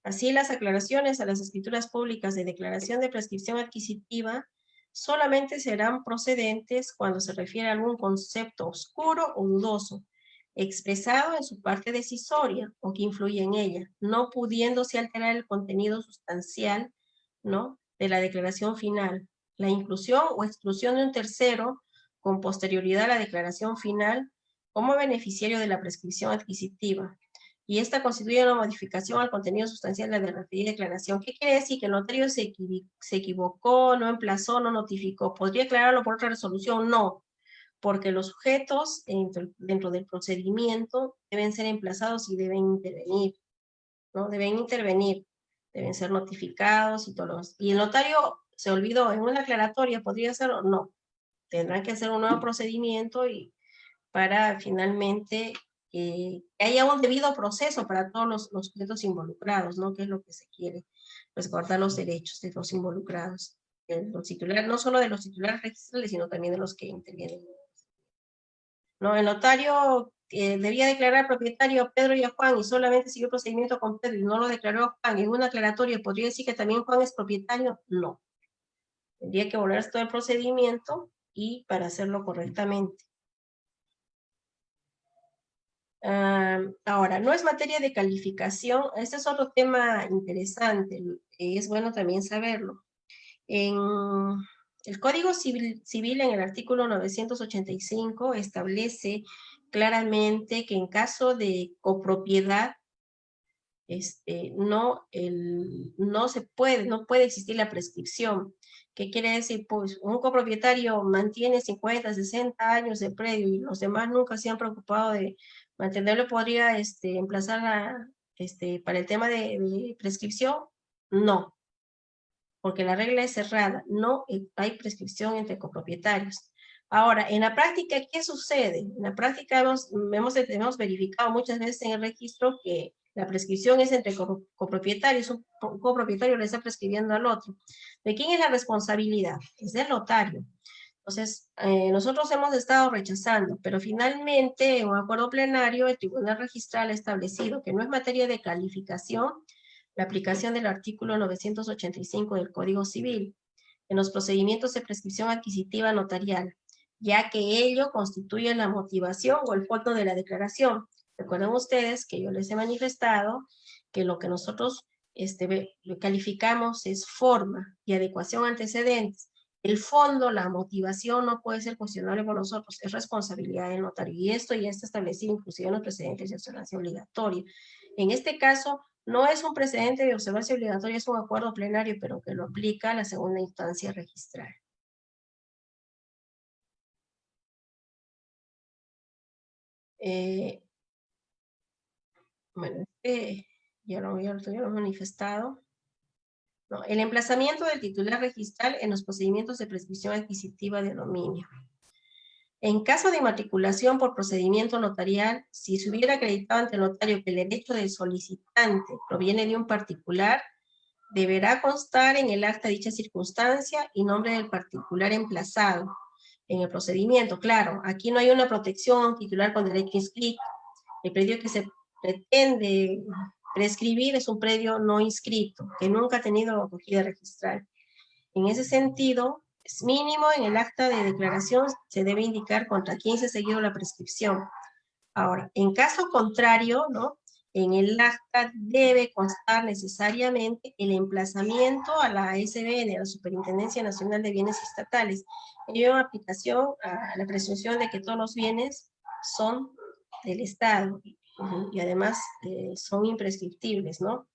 Así, las aclaraciones a las escrituras públicas de declaración de prescripción adquisitiva solamente serán procedentes cuando se refiere a algún concepto oscuro o dudoso, expresado en su parte decisoria o que influye en ella, no pudiéndose alterar el contenido sustancial, ¿no?, de la declaración final. La inclusión o exclusión de un tercero con posterioridad a la declaración final como beneficiario de la prescripción adquisitiva. Y esta constituye una modificación al contenido sustancial de la referida declaración. ¿Qué quiere decir? Que el notario se equivocó, no emplazó, no notificó. ¿Podría aclararlo por otra resolución? No, porque los sujetos dentro del procedimiento deben ser emplazados y deben intervenir, ¿no? Deben intervenir, deben ser notificados y todos. Y el notario se olvidó, en una aclaratoria podría ser o no. Tendrán que hacer un nuevo procedimiento y para finalmente que haya un debido proceso para todos los sujetos involucrados, ¿no? Que es lo que se quiere, pues guardar los derechos de los involucrados, de los titulares, no solo de los titulares registrales, sino también de los que intervienen. ¿No? El notario debía declarar propietario a Pedro y a Juan y solamente siguió el procedimiento con Pedro y no lo declaró a Juan. En una aclaratoria, ¿podría decir que también Juan es propietario? No. Tendría que volver todo el procedimiento y para hacerlo correctamente. Ahora, no es materia de calificación, este es otro tema interesante, es bueno también saberlo. En el Código Civil en el artículo 985 establece claramente que en caso de copropiedad, no puede existir la prescripción. ¿Qué quiere decir? Pues un copropietario mantiene 50, 60 años de predio y los demás nunca se han preocupado de mantenerlo, podría emplazar para el tema de prescripción. No, porque la regla es cerrada, no hay prescripción entre copropietarios. Ahora, en la práctica, ¿qué sucede? En la práctica hemos verificado muchas veces en el registro que la prescripción es entre copropietarios, un copropietario le está prescribiendo al otro. ¿De quién es la responsabilidad? Es del notario. Entonces, nosotros hemos estado rechazando, pero finalmente, en un acuerdo plenario, el Tribunal Registral ha establecido que no es materia de calificación la aplicación del artículo 985 del Código Civil en los procedimientos de prescripción adquisitiva notarial, ya que ello constituye la motivación o el fondo de la declaración. Recuerden ustedes que yo les he manifestado que lo que nosotros calificamos es forma y adecuación a antecedentes. El fondo, la motivación no puede ser cuestionable por nosotros, es responsabilidad del notario. Y esto ya está establecido inclusive en los precedentes de observancia obligatoria. En este caso, no es un precedente de observancia obligatoria, es un acuerdo plenario, pero que lo aplica a la segunda instancia registral. Bueno, ya lo había manifestado. No, el emplazamiento del titular registral en los procedimientos de prescripción adquisitiva de dominio. En caso de inmatriculación por procedimiento notarial, si se hubiera acreditado ante el notario que el derecho del solicitante proviene de un particular, deberá constar en el acta dicha circunstancia y nombre del particular emplazado en el procedimiento. Claro, aquí no hay una protección a un titular con derecho inscrito. El predio que se pretende prescribir es un predio no inscrito, que nunca ha tenido acogida registral. En ese sentido, es mínimo en el acta de declaración se debe indicar contra quién se ha seguido la prescripción. Ahora, en caso contrario, ¿no? En el acta debe constar necesariamente el emplazamiento a la SBN, a la Superintendencia Nacional de Bienes Estatales. Ello en aplicación a la presunción de que todos los bienes son del Estado y además son imprescriptibles, ¿no?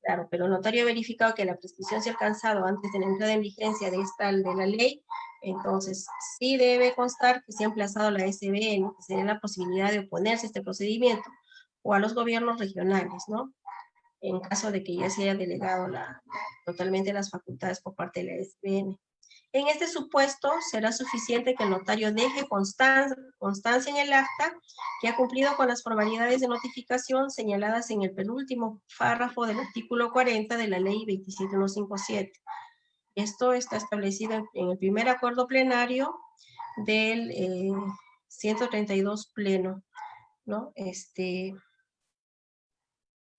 Claro, pero el notario ha verificado que la prescripción se ha alcanzado antes de la entrada en vigencia de la ley, entonces sí debe constar que se ha emplazado a la SBN, que sería la posibilidad de oponerse a este procedimiento, o a los gobiernos regionales, ¿no? En caso de que ya se haya delegado totalmente las facultades por parte de la SBN. En este supuesto, será suficiente que el notario deje constancia en el acta que ha cumplido con las formalidades de notificación señaladas en el penúltimo párrafo del artículo 40 de la ley 27157. Esto está establecido en el primer acuerdo plenario del 132 pleno, ¿no?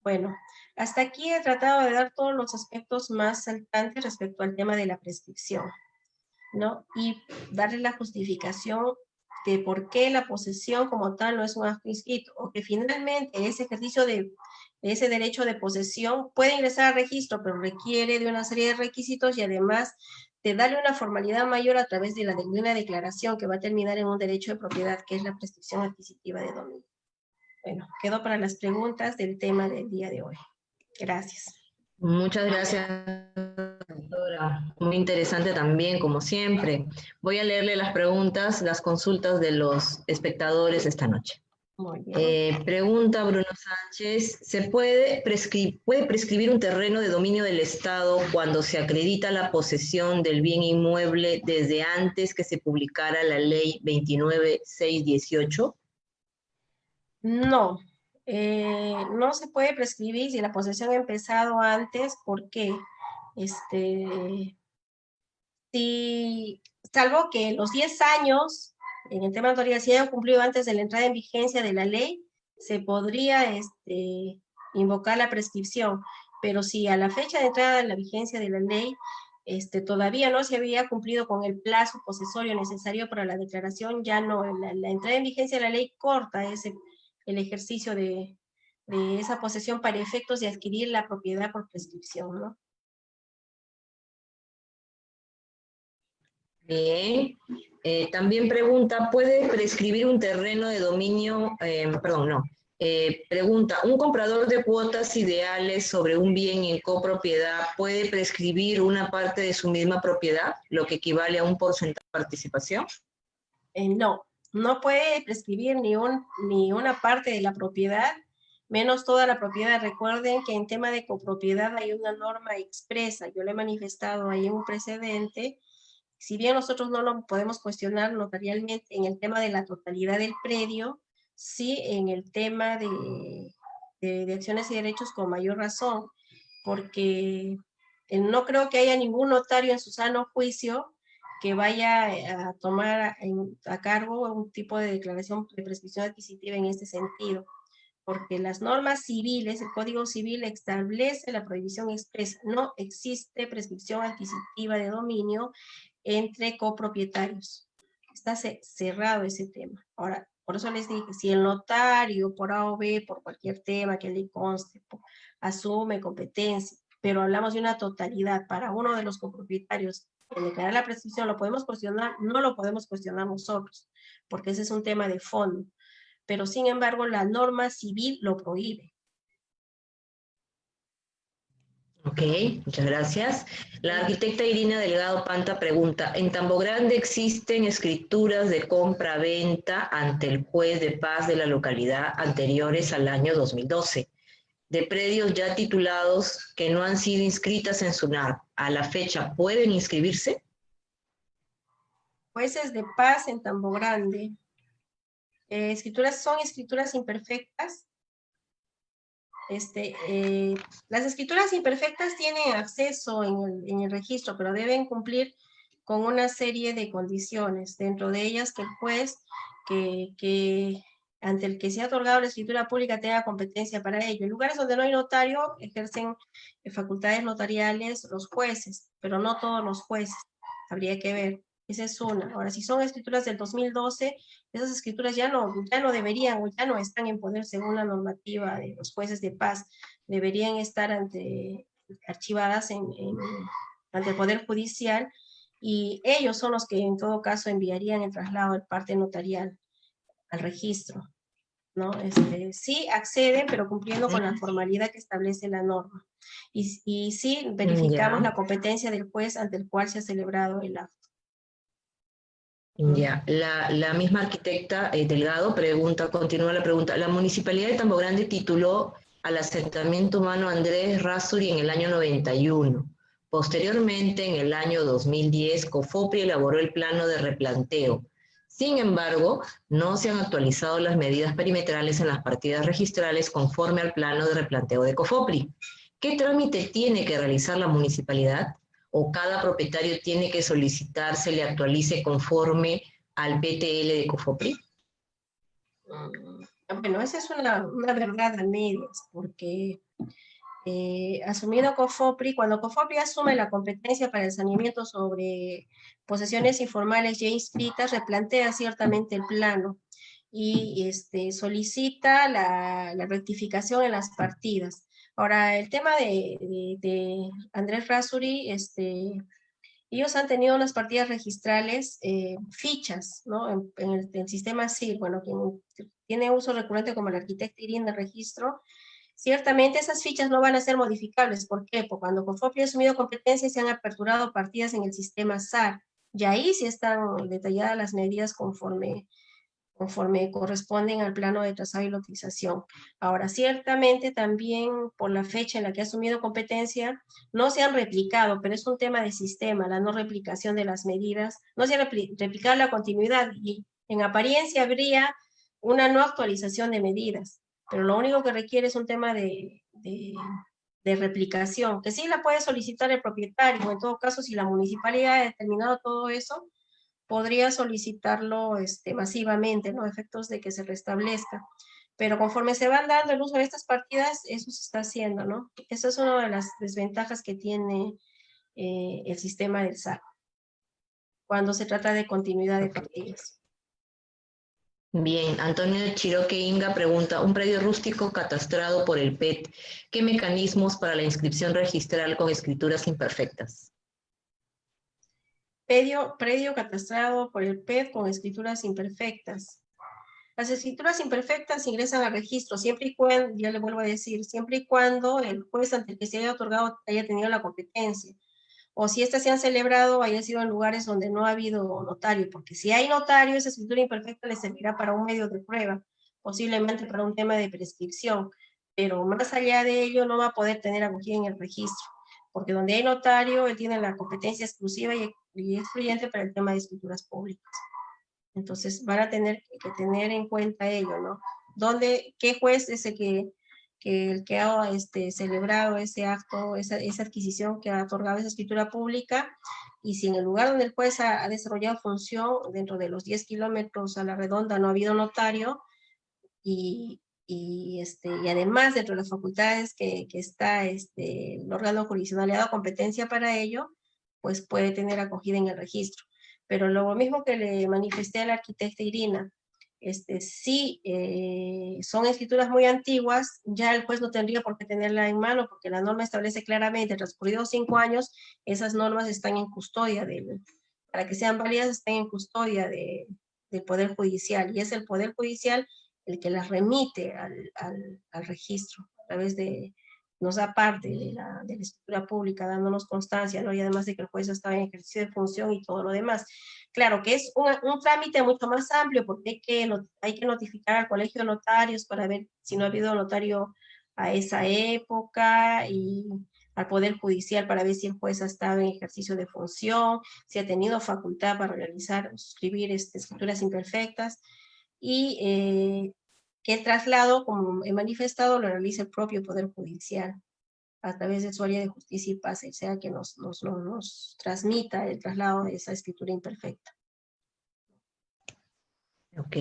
Bueno, hasta aquí he tratado de dar todos los aspectos más saltantes respecto al tema de la prescripción, ¿no? Y darle la justificación de por qué la posesión como tal no es un acto inscrito, o que finalmente ese ejercicio de ese derecho de posesión puede ingresar al registro, pero requiere de una serie de requisitos y además de darle una formalidad mayor a través de una declaración que va a terminar en un derecho de propiedad, que es la prescripción adquisitiva de dominio. Bueno, quedo para las preguntas del tema del día de hoy. Gracias. Muchas gracias, doctora. Muy interesante también, como siempre. Voy a leerle las preguntas, las consultas de los espectadores esta noche. Muy bien. Pregunta Bruno Sánchez, ¿puede prescribir un terreno de dominio del Estado cuando se acredita la posesión del bien inmueble desde antes que se publicara la ley 29618? No, no se puede prescribir si la posesión ha empezado antes, porque si, salvo que los 10 años en el tema de autoridad si hayan cumplido antes de la entrada en vigencia de la ley, se podría invocar la prescripción. Pero si a la fecha de entrada en la vigencia de la ley todavía no se había cumplido con el plazo posesorio necesario para la declaración, ya no, la entrada en vigencia de la ley corta el ejercicio de esa posesión para efectos de adquirir la propiedad por prescripción, ¿no? Bien. También pregunta, ¿puede prescribir un terreno de dominio, perdón, no, pregunta, ¿un comprador de cuotas ideales sobre un bien en copropiedad puede prescribir una parte de su misma propiedad, lo que equivale a un porcentaje de participación? No, no puede prescribir ni una parte de la propiedad, menos toda la propiedad. Recuerden que en tema de copropiedad hay una norma expresa, yo le he manifestado ahí un precedente. Si bien nosotros no lo podemos cuestionar notarialmente en el tema de la totalidad del predio, sí en el tema de acciones y derechos con mayor razón, porque no creo que haya ningún notario en su sano juicio que vaya a tomar a cargo un tipo de declaración de prescripción adquisitiva en este sentido, porque las normas civiles, el Código Civil establece la prohibición expresa, no existe prescripción adquisitiva de dominio entre copropietarios. Está cerrado ese tema. Ahora, por eso les dije, si el notario por A o B, por cualquier tema que le conste, asume competencia, pero hablamos de una totalidad para uno de los copropietarios, el declarar la prescripción, ¿lo podemos cuestionar? No lo podemos cuestionar nosotros, porque ese es un tema de fondo. Pero sin embargo, la norma civil lo prohíbe. Ok, muchas gracias. La arquitecta Irina Delgado Panta pregunta, ¿en Tambo Grande existen escrituras de compra-venta ante el juez de paz de la localidad anteriores al año 2012, de predios ya titulados que no han sido inscritas en SUNAR? ¿A la fecha pueden inscribirse? Jueces de paz en Tambo Grande. Son escrituras imperfectas. Las escrituras imperfectas tienen acceso en el registro, pero deben cumplir con una serie de condiciones, dentro de ellas que el juez que ante el que se ha otorgado la escritura pública tenga competencia para ello. En lugares donde no hay notario, ejercen facultades notariales los jueces, pero no todos los jueces, habría que ver. Esa es una. Ahora, si son escrituras del 2012, esas escrituras ya no deberían o ya no están en poder según la normativa de los jueces de paz. Deberían estar archivadas ante el Poder Judicial, y ellos son los que en todo caso enviarían el traslado del parte notarial al registro, ¿no? Sí acceden, pero cumpliendo con la formalidad que establece la norma. Y sí verificamos la competencia del juez ante el cual se ha celebrado el acto. Ya, la misma arquitecta Delgado continúa la pregunta. La Municipalidad de Tambo Grande tituló al asentamiento humano Andrés Rasuri en el año 91. Posteriormente, en el año 2010, COFOPRI elaboró el plano de replanteo. Sin embargo, no se han actualizado las medidas perimetrales en las partidas registrales conforme al plano de replanteo de COFOPRI. ¿Qué trámite tiene que realizar la municipalidad? ¿O cada propietario tiene que solicitar se le actualice conforme al PTL de COFOPRI? Bueno, esa es una verdad a medias, porque asumido COFOPRI, cuando COFOPRI asume la competencia para el saneamiento sobre posesiones informales ya inscritas, replantea ciertamente el plano y solicita la rectificación en las partidas. Ahora, el tema de Andrés Rasuri, ellos han tenido unas partidas registrales, fichas, ¿no? En el sistema SIR, bueno, quien tiene uso recurrente como el arquitecto Irina de registro, Ciertamente esas fichas no van a ser modificables. ¿Por qué? Porque cuando Confopri ha asumido competencias se han aperturado partidas en el sistema SAR, y ahí sí están detalladas las medidas conforme corresponden al plano de trazado y lotización. Ahora, ciertamente también por la fecha en la que ha asumido competencia, no se han replicado, pero es un tema de sistema, la no replicación de las medidas, no se ha replicado la continuidad, y en apariencia habría una no actualización de medidas, pero lo único que requiere es un tema de replicación, que sí la puede solicitar el propietario. En todo caso, si la municipalidad ha determinado todo eso, podría solicitarlo masivamente, ¿no? Efectos de que se restablezca. Pero conforme se van dando el uso de estas partidas, eso se está haciendo, ¿no? Esa es una de las desventajas que tiene el sistema del SAC cuando se trata de continuidad de partidas. Bien, Antonio Chiroque Inga pregunta, un predio rústico catastrado por el PET, ¿qué mecanismos para la inscripción registral con escrituras imperfectas? Predio catastrado por el PET con escrituras imperfectas. Las escrituras imperfectas ingresan al registro siempre y cuando, ya le vuelvo a decir, siempre y cuando el juez ante el que se haya otorgado haya tenido la competencia, o si estas se han celebrado, haya sido en lugares donde no ha habido notario, porque si hay notario, esa escritura imperfecta le servirá para un medio de prueba, posiblemente para un tema de prescripción, pero más allá de ello no va a poder tener acogida en el registro, porque donde hay notario, él tiene la competencia exclusiva y excluyente para el tema de escrituras públicas. Entonces van a tener que tener en cuenta ello, ¿no? ¿Qué juez es el que ha celebrado ese acto, esa adquisición, que ha otorgado esa escritura pública? Y si en el lugar donde el juez ha desarrollado función, dentro de los 10 kilómetros a la redonda no ha habido notario, y además dentro de las facultades que está el órgano jurisdiccional le ha dado competencia para ello, pues puede tener acogida en el registro. Pero lo mismo que le manifesté a la arquitecta Irina, si son escrituras muy antiguas, ya el juez no tendría por qué tenerla en mano, porque la norma establece claramente, transcurridos 5 años, esas normas están en custodia para que sean válidas, están en custodia del Poder Judicial, y es el Poder Judicial el que las remite al registro, a través nos da parte de la escritura pública, dándonos constancia, ¿no? Y además de que el juez estaba en ejercicio de función y todo lo demás. Claro que es un trámite mucho más amplio, porque hay que notificar al colegio de notarios para ver si no ha habido notario a esa época, y al Poder Judicial para ver si el juez ha estado en ejercicio de función, si ha tenido facultad para realizar o suscribir escrituras imperfectas, y que el traslado, como he manifestado, lo realiza el propio Poder Judicial a través de su área de justicia y paz, o sea, que nos transmita el traslado de esa escritura imperfecta. Ok.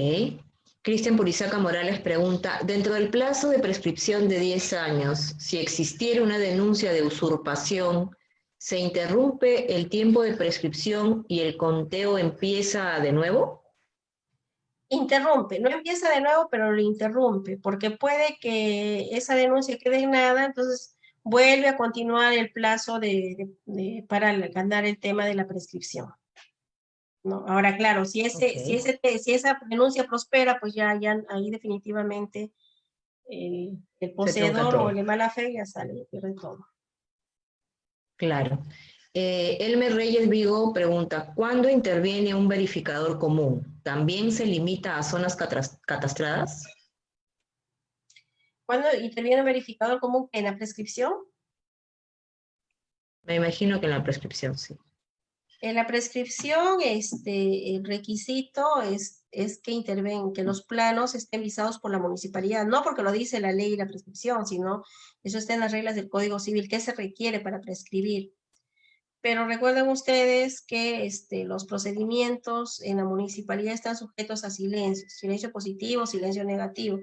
Cristian Purizaca Morales pregunta, dentro del plazo de prescripción de 10 años, si existiera una denuncia de usurpación, ¿se interrumpe el tiempo de prescripción y el conteo empieza de nuevo? Interrumpe, no empieza de nuevo, pero lo interrumpe, porque puede que esa denuncia quede en nada, entonces vuelve a continuar el plazo para ganar el tema de la prescripción, ¿no? Ahora, claro, si esa denuncia prospera, pues ya ahí definitivamente el poseedor o el de mala fe ya sale, pierde todo. Claro. Elmer Reyes Vigo pregunta, ¿cuándo interviene un verificador común? ¿También se limita a zonas catastradas? ¿Cuándo interviene un verificador común en la prescripción? Me imagino que en la prescripción, sí. En la prescripción, el requisito es que los planos estén visados por la municipalidad, no porque lo dice la ley y la prescripción, sino eso está en las reglas del Código Civil, ¿qué se requiere para prescribir? Pero recuerden ustedes que los procedimientos en la municipalidad están sujetos a silencio positivo, silencio negativo.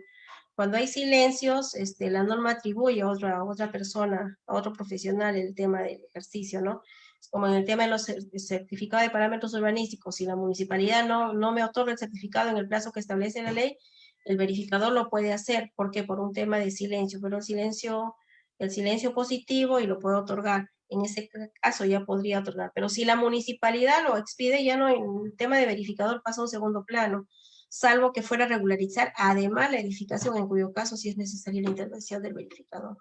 Cuando hay silencios, la norma atribuye a otra persona, a otro profesional, el tema del ejercicio, ¿no? Como en el tema de los certificados de parámetros urbanísticos, si la municipalidad no me otorga el certificado en el plazo que establece la ley, el verificador lo puede hacer, porque por un tema de silencio, pero el silencio positivo, y lo puede otorgar. En ese caso ya podría otorgar, pero si la municipalidad lo expide, ya no, en el tema de verificador pasa a un segundo plano. salvo que fuera a regularizar además la edificación, en cuyo caso sí es necesaria la intervención del verificador.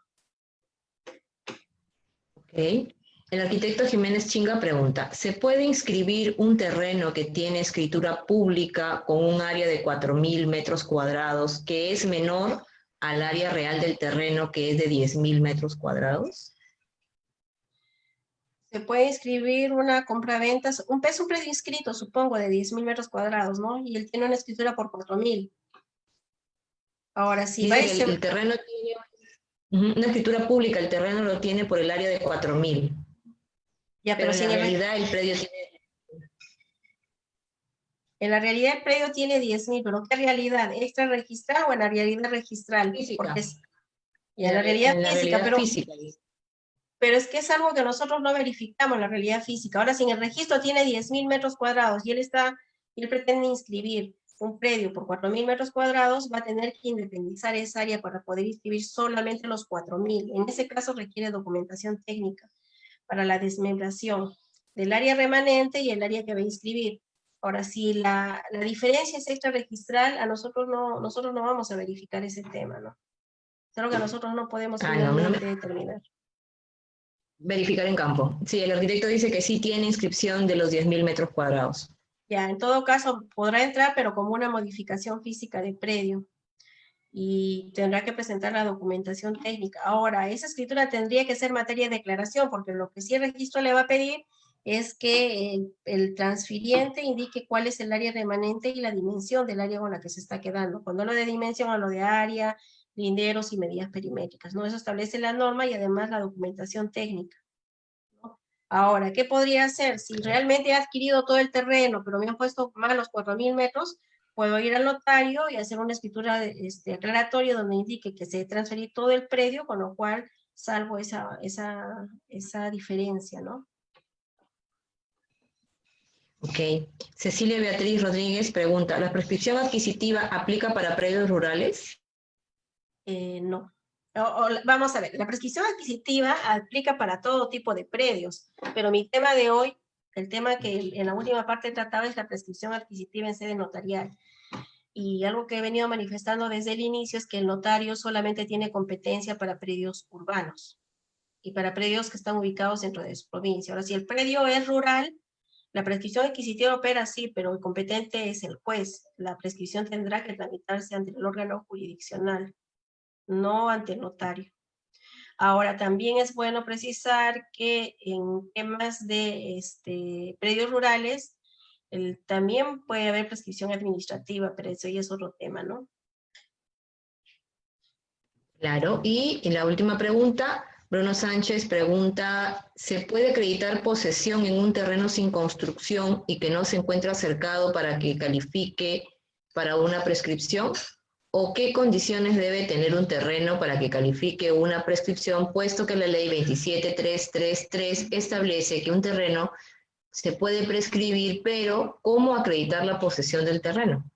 Ok. El arquitecto Jiménez Chinga pregunta, ¿se puede inscribir un terreno que tiene escritura pública con un área de 4.000 metros cuadrados que es menor al área real del terreno que es de 10.000 metros cuadrados? Se puede inscribir una compraventa, un predio inscrito, supongo, de 10.000 metros cuadrados, ¿no? Y él tiene una escritura por 4.000. Ahora, si va Dice a que ser... el terreno tiene una escritura pública, el terreno lo tiene por el área de 4.000, Ya, pero pero en si la realidad el predio tiene... en la realidad el predio tiene 10.000, pero ¿qué realidad? ¿Extra registral o en la realidad registral? Física, Porque es... Y en la realidad en la física, realidad física. pero es que es algo que nosotros no verificamos en la realidad física. Ahora, si en el registro tiene 10.000 metros cuadrados y él pretende inscribir un predio por 4.000 metros cuadrados, va a tener que independizar esa área para poder inscribir solamente los 4.000. En ese caso requiere documentación técnica para la desmembración del área remanente y el área que va a inscribir. Ahora, si la diferencia es extrarregistral, nosotros no vamos a verificar ese tema, ¿no? Es algo que nosotros no podemos finalmente determinar. Verificar en campo. Sí, el arquitecto dice que sí tiene inscripción de los 10.000 metros cuadrados. Ya, en todo caso podrá entrar, pero como una modificación física de predio. Y tendrá que presentar la documentación técnica. Ahora, esa escritura tendría que ser materia de declaración, porque lo que sí el registro le va a pedir es que el transfiriente indique cuál es el área remanente y la dimensión del área con la que se está quedando. Cuando hablo de dimensión, hablo de área, linderos y medidas perimétricas, ¿no? Eso establece la norma y además la documentación técnica. Ahora, ¿qué podría hacer? Si realmente he adquirido todo el terreno, pero me han puesto mal los 4.000 metros, puedo ir al notario y hacer una escritura aclaratoria donde indique que se transferir todo el predio, con lo cual salvo esa diferencia, ¿no? Ok. Cecilia Beatriz Rodríguez pregunta, ¿la prescripción adquisitiva aplica para predios rurales? No. Vamos a ver, la prescripción adquisitiva aplica para todo tipo de predios, pero mi tema de hoy, el tema que en la última parte trataba es la prescripción adquisitiva en sede notarial. Y algo que he venido manifestando desde el inicio es que el notario solamente tiene competencia para predios urbanos y para predios que están ubicados dentro de su provincia. Ahora, si el predio es rural, la prescripción adquisitiva opera sí, pero el competente es el juez. La prescripción tendrá que tramitarse ante el órgano jurisdiccional, no ante el notario. Ahora, también es bueno precisar que en temas de predios rurales, también puede haber prescripción administrativa, pero eso ya es otro tema, ¿no? Claro. Y en la última pregunta, Bruno Sánchez pregunta, ¿se puede acreditar posesión en un terreno sin construcción y que no se encuentra cercado para que califique para una prescripción? ¿O qué condiciones debe tener un terreno para que califique una prescripción, puesto que la ley 27333 establece que un terreno se puede prescribir, pero ¿cómo acreditar la posesión del terreno?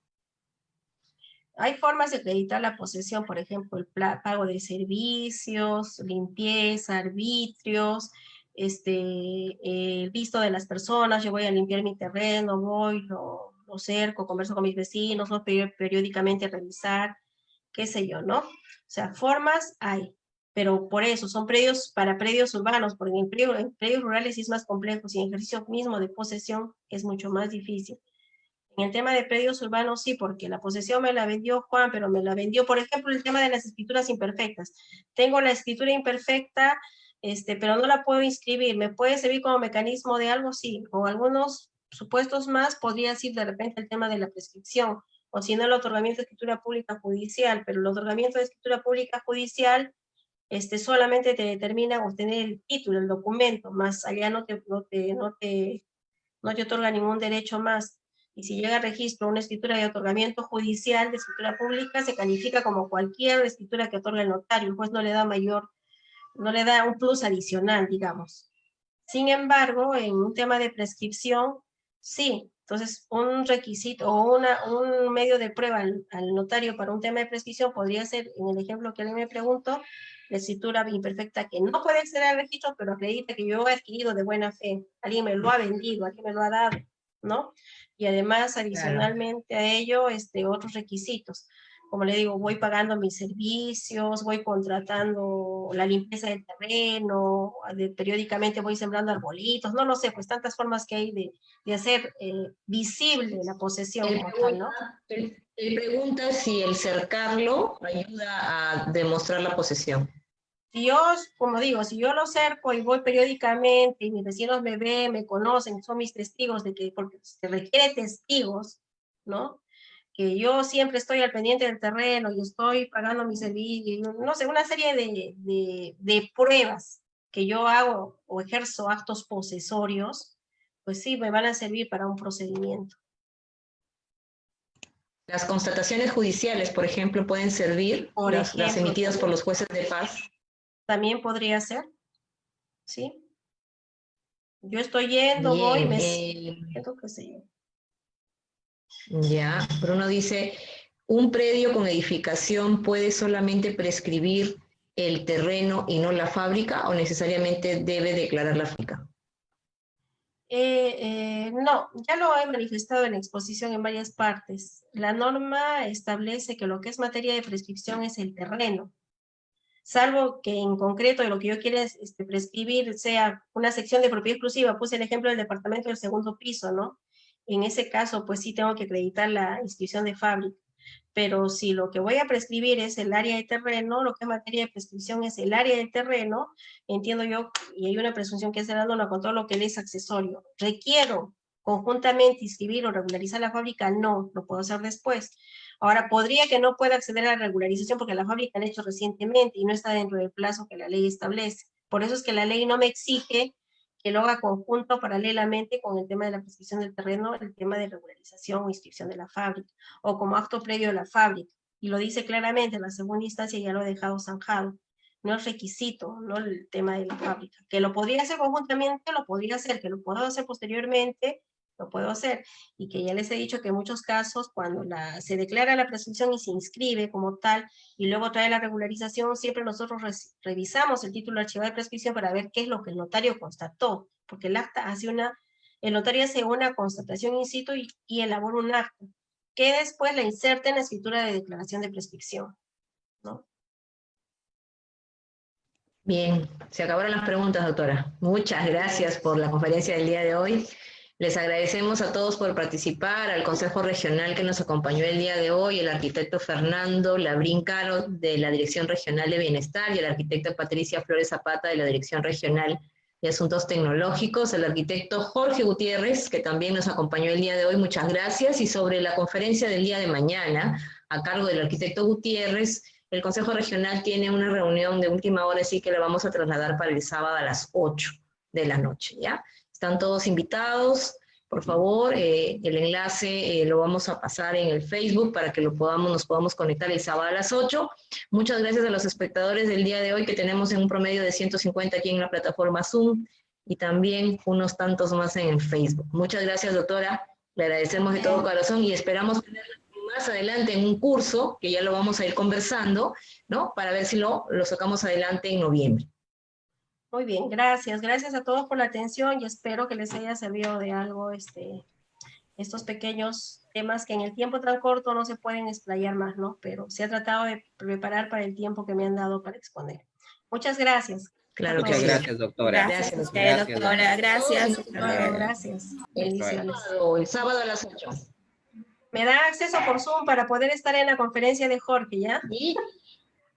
Hay formas de acreditar la posesión, por ejemplo, el pago de servicios, limpieza, arbitrios, el visto de las personas. Yo voy a limpiar mi terreno, voy, lo cerco, converso con mis vecinos, ¿no? Periódicamente revisar, qué sé yo, ¿no? O sea, formas hay, pero por eso son predios para predios urbanos, porque en predios rurales sí es más complejo, y en ejercicio mismo de posesión es mucho más difícil. En el tema de predios urbanos sí, porque la posesión me la vendió Juan, pero me la vendió, por ejemplo, el tema de las escrituras imperfectas. Tengo la escritura imperfecta, pero no la puedo inscribir. ¿Me puede servir como mecanismo de algo? Sí. O algunos supuestos más podría ser de repente el tema de la prescripción, o si no el otorgamiento de escritura pública judicial, pero el otorgamiento de escritura pública judicial solamente te determina obtener el título, el documento, más allá no te otorga ningún derecho más. Y si llega a registro una escritura de otorgamiento judicial de escritura pública, se califica como cualquier escritura que otorga el notario. El juez no le da un plus adicional, digamos. Sin embargo, en un tema de prescripción, sí. Entonces, un requisito o un medio de prueba al notario para un tema de prescripción podría ser, en el ejemplo que alguien me preguntó, la escritura imperfecta que no puede acceder al registro, pero acredita que yo he adquirido de buena fe. Alguien me lo ha vendido, alguien me lo ha dado. ¿no? Y además, Claro. adicionalmente a ello, otros requisitos. Como le digo, voy pagando mis servicios, voy contratando la limpieza del terreno, periódicamente voy sembrando arbolitos, no lo sé, pues tantas formas que hay de hacer visible la posesión como tal, ¿no? Él pregunta si el cercarlo ayuda a demostrar la posesión. Si yo, como digo, si yo lo cerco y voy periódicamente y mis vecinos me ven, me conocen, son mis testigos de que, porque se requiere testigos, ¿no? Que yo siempre estoy al pendiente del terreno y estoy pagando mi servicio, no sé, una serie de pruebas que yo hago o ejerzo actos posesorios, pues sí, me van a servir para un procedimiento. Las constataciones judiciales, por ejemplo, pueden servir, las emitidas por los jueces de paz. También podría ser, ¿sí? Yo estoy yendo, Bien, voy, qué sé yo. Ya, Bruno dice, ¿un predio con edificación puede solamente prescribir el terreno y no la fábrica o necesariamente debe declarar la fábrica? No, ya lo he manifestado en exposición en varias partes. La norma establece que lo que es materia de prescripción es el terreno, salvo que en concreto de lo que yo quiera prescribir sea una sección de propiedad exclusiva. Puse el ejemplo del departamento del segundo piso, ¿no? En ese caso, pues sí tengo que acreditar la inscripción de fábrica. Pero si lo que voy a prescribir es el área de terreno, lo que es materia de prescripción es el área de terreno, entiendo yo, y hay una presunción que es dándola con todo lo que le es accesorio. ¿Requiero conjuntamente inscribir o regularizar la fábrica? No, lo puedo hacer después. Ahora, podría que no pueda acceder a la regularización porque la fábrica la ha hecho recientemente y no está dentro del plazo que la ley establece. Por eso es que la ley no me exige que lo haga conjunto paralelamente con el tema de la prescripción del terreno, el tema de regularización o inscripción de la fábrica, o como acto previo a la fábrica. Y lo dice claramente, en la segunda instancia ya lo he dejado zanjado. No es requisito, no el tema de la fábrica. Que lo podría hacer conjuntamente, lo podría hacer. Que lo puedo hacer posteriormente, lo puedo hacer. Y que ya les he dicho que en muchos casos, cuando se declara la presunción y se inscribe como tal, y luego trae la regularización, siempre nosotros revisamos el título archivado de prescripción para ver qué es lo que el notario constató, porque el acta hace el notario hace una constatación in situ y elabora un acta, que después la inserta en la escritura de declaración de prescripción, ¿no? Bien, se acabaron las preguntas, doctora. Muchas gracias por la conferencia del día de hoy. Les agradecemos a todos por participar, al Consejo Regional que nos acompañó el día de hoy, el arquitecto Fernando Labrín Caro de la Dirección Regional de Bienestar y el arquitecto Patricia Flores Zapata de la Dirección Regional de Asuntos Tecnológicos, el arquitecto Jorge Gutiérrez, que también nos acompañó el día de hoy, muchas gracias. Y sobre la conferencia del día de mañana, a cargo del arquitecto Gutiérrez, el Consejo Regional tiene una reunión de última hora, así que la vamos a trasladar para el sábado a las 8 de la noche, ¿ya? Están todos invitados, por favor, el enlace lo vamos a pasar en el Facebook para que nos podamos conectar el sábado a las 8. Muchas gracias a los espectadores del día de hoy, que tenemos en un promedio de 150 aquí en la plataforma Zoom, y también unos tantos más en el Facebook. Muchas gracias, doctora, le agradecemos de todo corazón y esperamos tenerla más adelante en un curso, que ya lo vamos a ir conversando, ¿no? Para ver si lo sacamos adelante en noviembre. Muy bien, gracias. Gracias a todos por la atención y espero que les haya servido de algo estos pequeños temas que en el tiempo tan corto no se pueden explayar más, ¿no? Pero se ha tratado de preparar para el tiempo que me han dado para exponer. Muchas gracias. Claro que Muchas sí. gracias, doctora. Gracias a Gracias, usted, doctora. Gracias. Gracias. Gracias. Bendiciones. El sábado a las 8. Me da acceso por Zoom para poder estar en la conferencia de Jorge, ¿ya? Sí.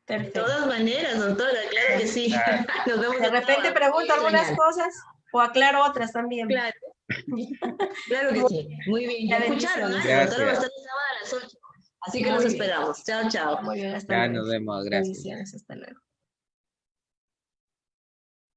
Perfecto. De todas maneras, doctora, claro que sí. Claro. Nos vemos De repente pregunto algunas mañana. cosas o aclaro otras también. Claro. Claro que sí. Muy bien. Ya escucharon, ¿no? La doctora va a estar el sábado a las 8. Así que los esperamos. Chao, chao. Muy bien, hasta Ya luego. nos vemos. Gracias. Bendiciones, hasta luego.